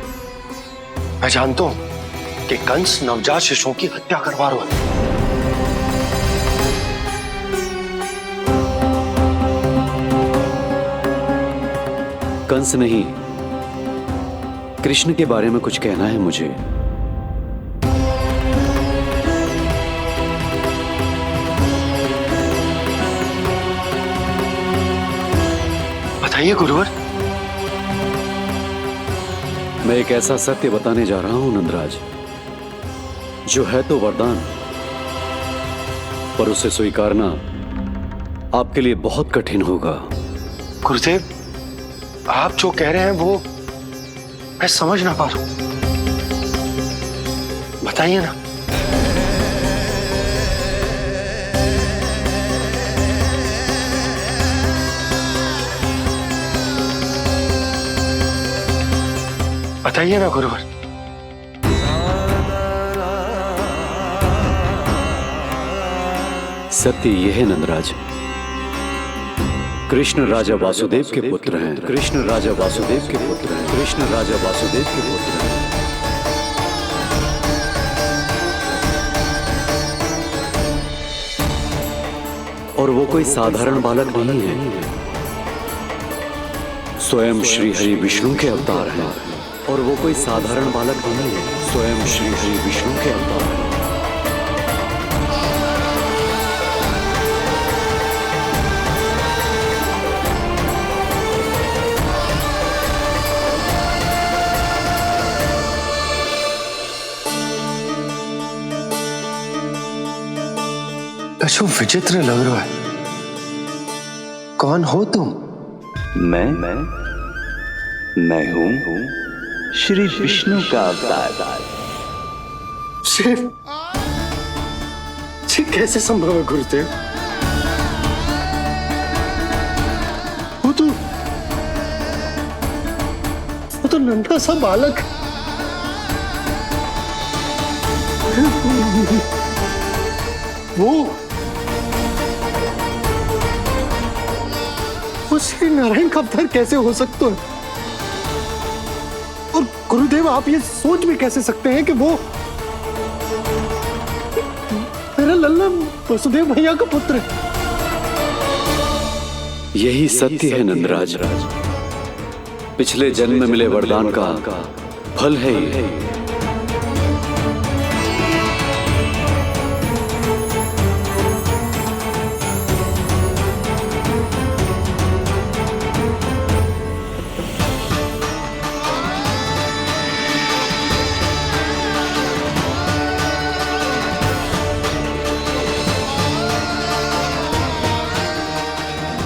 मैं जानता हूं कि कंस नवजात शिशुओं की हत्या करवा रहा है। कंस नहीं, कृष्ण के बारे में कुछ कहना है मुझे। बताइए गुरुवर। मैं एक ऐसा सत्य बताने जा रहा हूं नंदराज, जो है तो वरदान, पर उसे स्वीकारना आपके लिए बहुत कठिन होगा। गुरुदेव, आप जो कह रहे हैं वो मैं समझ ना पा रहा हूं। बताइए ना। बताइए ना गुरुवर। सत्य यह है नंदराज, कृष्ण राजा वासुदेव के पुत्र हैं। कृष्ण राजा वासुदेव के पुत्र हैं। कृष्ण राजा वासुदेव के पुत्र हैं। और वो कोई साधारण बालक नहीं है। स्वयं श्री हरि विष्णु के अवतार हैं और वो कोई साधारण बालक नहीं है। स्वयं श्री हरि विष्णु के अवतार हैं। कछु विचित्र लग रहा है। कौन हो तुम? मैं हूं श्री विष्णु का अवतार। शिव, ये कैसे संभव है गुरुदेव? वो तो नन्हा सा बालक। वो श्री नारायण का अवतार कैसे हो सकता है? और गुरुदेव, आप ये सोच भी कैसे सकते हैं कि वो मेरा लल्ला वसुदेव भैया का पुत्र है? यही सत्य है नंदराज। पिछले जन्म में मिले वरदान का फल है ये।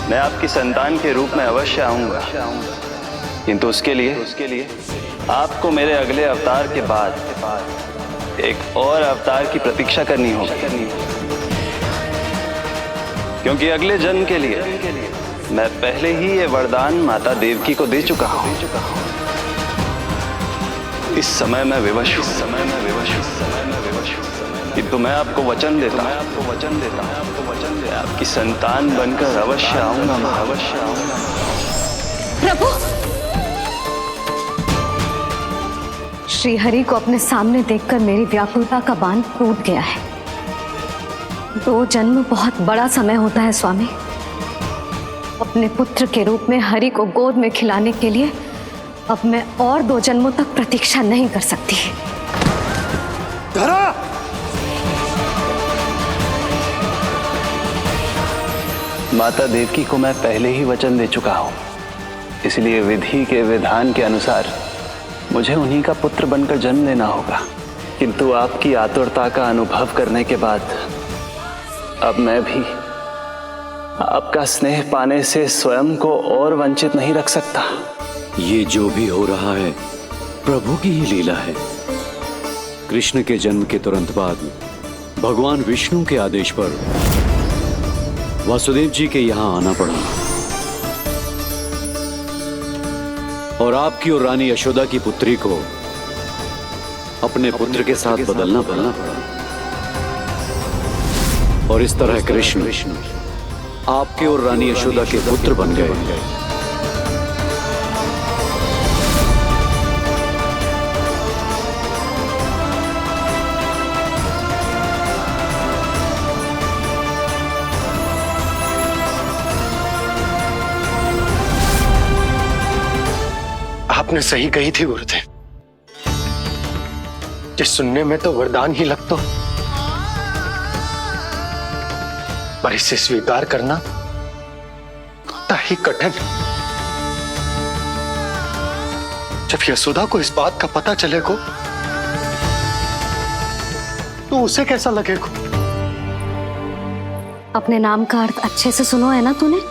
मैं आपकी संतान के रूप में अवश्य आऊंगा, किंतु उसके लिए आपको मेरे अगले अवतार के बाद एक और अवतार की प्रतीक्षा करनी होगी, क्योंकि अगले जन्म के लिए मैं पहले ही ये वरदान माता देवकी को दे चुका हूं। इस समय मैं विवश हूं, किंतु मैं आपको वचन देता हूं, आपकी संतान बनकर अवश्य आऊंगा, मैं अवश्य आऊंगा। प्रभु, श्री हरि को अपने सामने देखकर मेरी व्याकुलता का बांध टूट गया है। 2 जन्म बहुत बड़ा समय होता है स्वामी। अपने पुत्र के रूप में हरि को गोद में खिलाने के लिए अब मैं और 2 जन्मों तक प्रतीक्षा नहीं कर सकती। धरा! माता देवकी को मैं पहले ही वचन दे चुका हूं, इसलिए विधि के विधान के अनुसार मुझे उन्हीं का पुत्र बनकर जन्म लेना होगा। किंतु आपकी आतुरता का अनुभव करने के बाद अब मैं भी आपका स्नेह पाने से स्वयं को और वंचित नहीं रख सकता। ये जो भी हो रहा है प्रभु की ही लीला है। कृष्ण के जन्म के तुरंत बाद भगवान विष्णु के आदेश पर वासुदेव जी के यहां आना पड़ा और आपकी और रानी यशोदा की पुत्री को अपने पुत्र के साथ बदलना पड़ा और इस तरह कृष्ण आपके और रानी यशोदा के पुत्र बन गए। आपने सही कही थी गुरुदेव। जिस सुनने में तो वरदान ही लगता, पर इसे स्वीकार करना उतना ही कठिन। जब यशोदा को इस बात का पता चलेगा तो उसे कैसा लगेगा? अपने नाम का अर्थ अच्छे से सुनो है ना तूने?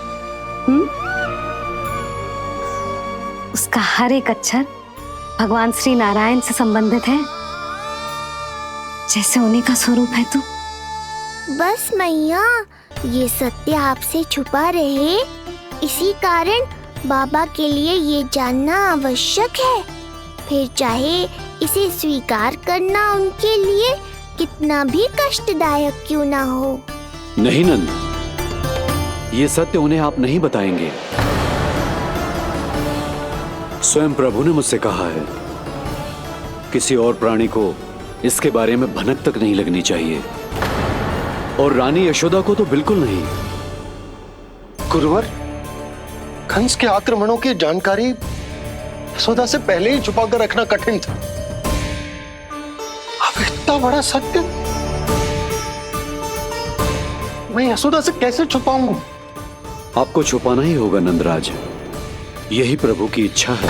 उसका हर एक अक्षर भगवान श्री नारायण से संबंधित है, जैसे उन्हीं का स्वरूप है तू। बस मैया, ये सत्य आपसे छुपा रहे, इसी कारण बाबा के लिए ये जानना आवश्यक है। फिर चाहे इसे स्वीकार करना उनके लिए कितना भी कष्टदायक क्यों ना हो। नहीं नंद, ये सत्य उन्हें आप नहीं बताएंगे। स्वयं प्रभु ने मुझसे कहा है किसी और प्राणी को इसके बारे में भनक तक नहीं लगनी चाहिए, और रानी यशोदा को तो बिल्कुल नहीं। गुरुवर, कंस के आक्रमणों की जानकारी यशोदा से पहले ही छुपा कर रखना कठिन था। अब इतना बड़ा सत्य मैं यशोदा से कैसे छुपाऊंगा? आपको छुपाना ही होगा नंदराज, यही प्रभु की इच्छा है।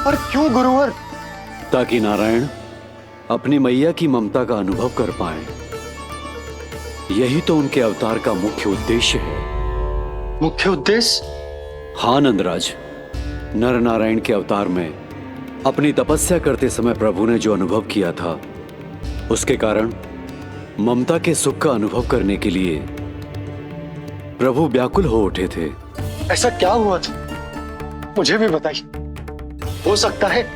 और क्यों गुरुवर? ताकि नारायण अपनी मैया की ममता का अनुभव कर पाए। यही तो उनके अवतार का मुख्य उद्देश्य है। मुख्य उद्देश्य? हाँ नंदराज, नर नारायण के अवतार में अपनी तपस्या करते समय प्रभु ने जो अनुभव किया था, उसके कारण ममता के सुख का अनुभव करने के लिए प्रभु व्याकुल हो उठे थे। ऐसा क्या हुआ था, मुझे भी बताइए। हो सकता है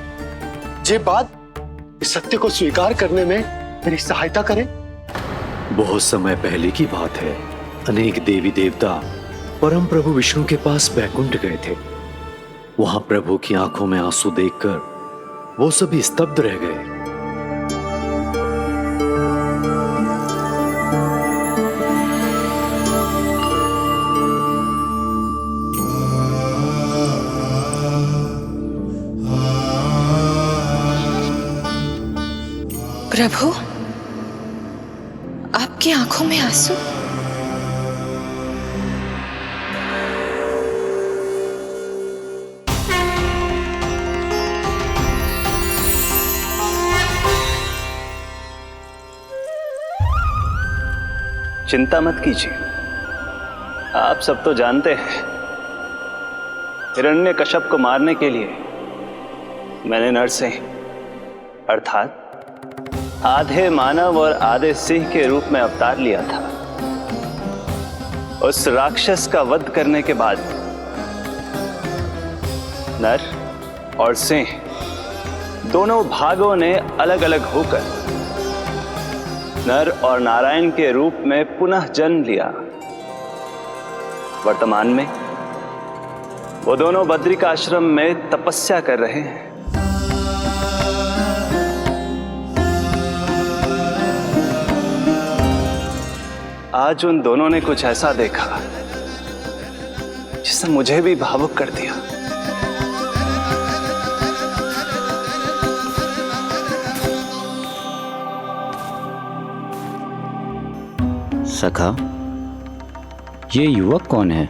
ये बात इस सत्य को स्वीकार करने में मेरी सहायता करे। बहुत समय पहले की बात है। अनेक देवी देवता परम प्रभु विष्णु के पास बैकुंठ गए थे। वहां प्रभु की आंखों में आंसू देखकर वो सभी स्तब्ध रह गए। प्रभु, आपकी आंखों में आंसू? चिंता मत कीजिए, आप सब तो जानते हैं हिरण्यकश्यप को मारने के लिए मैंने नरसिंह अर्थात आधे मानव और आधे सिंह के रूप में अवतार लिया था। उस राक्षस का वध करने के बाद नर और सिंह दोनों भागों ने अलग अलग होकर नर और नारायण के रूप में पुनः जन्म लिया। वर्तमान में वो दोनों बद्रिक आश्रम में तपस्या कर रहे हैं। आज उन दोनों ने कुछ ऐसा देखा जिसने मुझे भी भावुक कर दिया। सखा, ये युवक कौन है?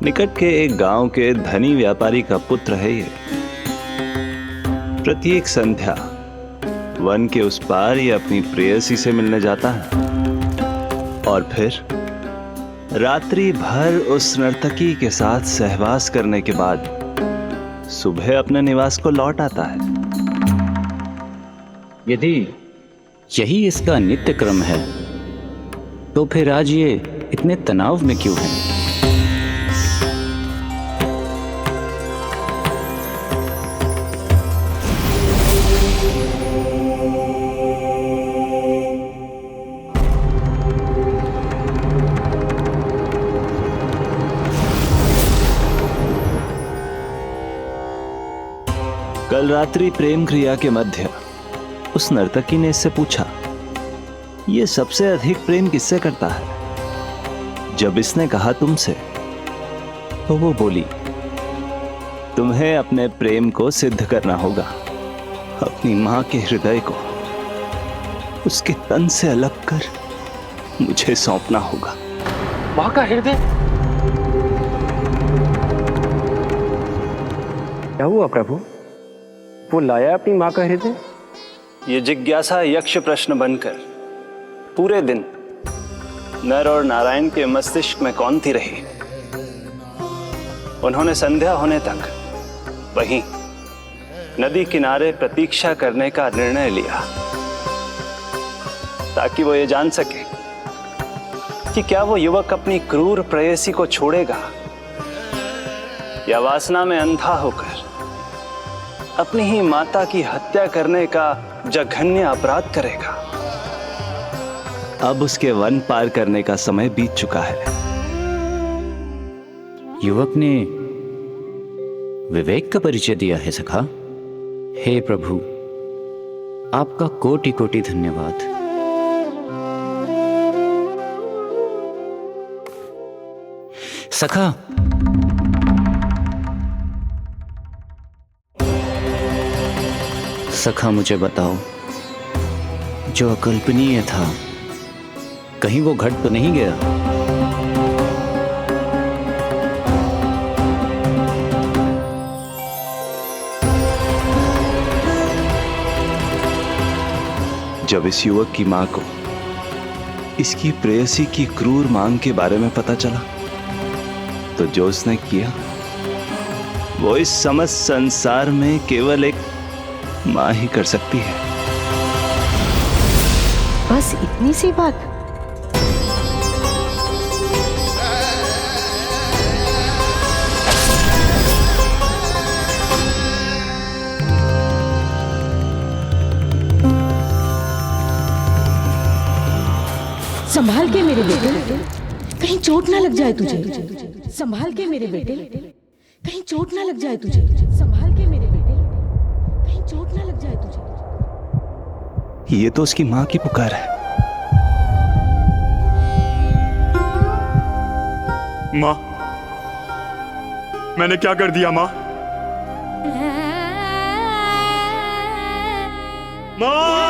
निकट के एक गांव के धनी व्यापारी का पुत्र है ये। प्रत्येक संध्या वन के उस पार ये अपनी प्रेयसी से मिलने जाता है और फिर रात्रि भर उस नर्तकी के साथ सहवास करने के बाद सुबह अपने निवास को लौट आता है। यदि यही इसका नित्य क्रम है तो फिर आज ये इतने तनाव में क्यों है? कल रात्रि प्रेम क्रिया के मध्य उस नर्तकी ने इससे पूछा, ये सबसे अधिक प्रेम किससे करता है? जब इसने कहा तुमसे, तो वो बोली, तुम्हें अपने प्रेम को सिद्ध करना होगा। अपनी मां के हृदय को उसके तन से अलग कर मुझे सौंपना होगा। मां का हृदय? क्या हुआ प्रभु? वो लाया अपनी मां का हृदय? ये जिज्ञासा यक्ष प्रश्न बनकर पूरे दिन नर और नारायण के मस्तिष्क में कौंधती रही। उन्होंने संध्या होने तक वहीं नदी किनारे प्रतीक्षा करने का निर्णय लिया ताकि वो ये जान सके कि क्या वो युवक अपनी क्रूर प्रेयसी को छोड़ेगा या वासना में अंधा होकर अपनी ही माता की हत्या करने का जघन्य अपराध करेगा। अब उसके वन पार करने का समय बीत चुका है। युवक ने विवेक का परिचय दिया है सखा। हे प्रभु, आपका कोटि कोटि धन्यवाद। सखा, सखा मुझे बताओ, जो अकल्पनीय था कहीं वो घट तो नहीं गया? जब इस युवक की मां को इसकी प्रेयसी की क्रूर मांग के बारे में पता चला तो जो उसने किया वो इस समस्त संसार में केवल एक मां ही कर सकती है। बस इतनी सी बात? संभाल के मेरे बेटे, कहीं चोट ना लग जाए तुझे। संभाल के मेरे बेटे, कहीं चोट ना लग जाए तुझे। संभाल के मेरे बेटे, कहीं चोट ना लग जाए तुझे। ये तो उसकी मां की पुकार है। मां, मैंने क्या कर दिया मां? मां!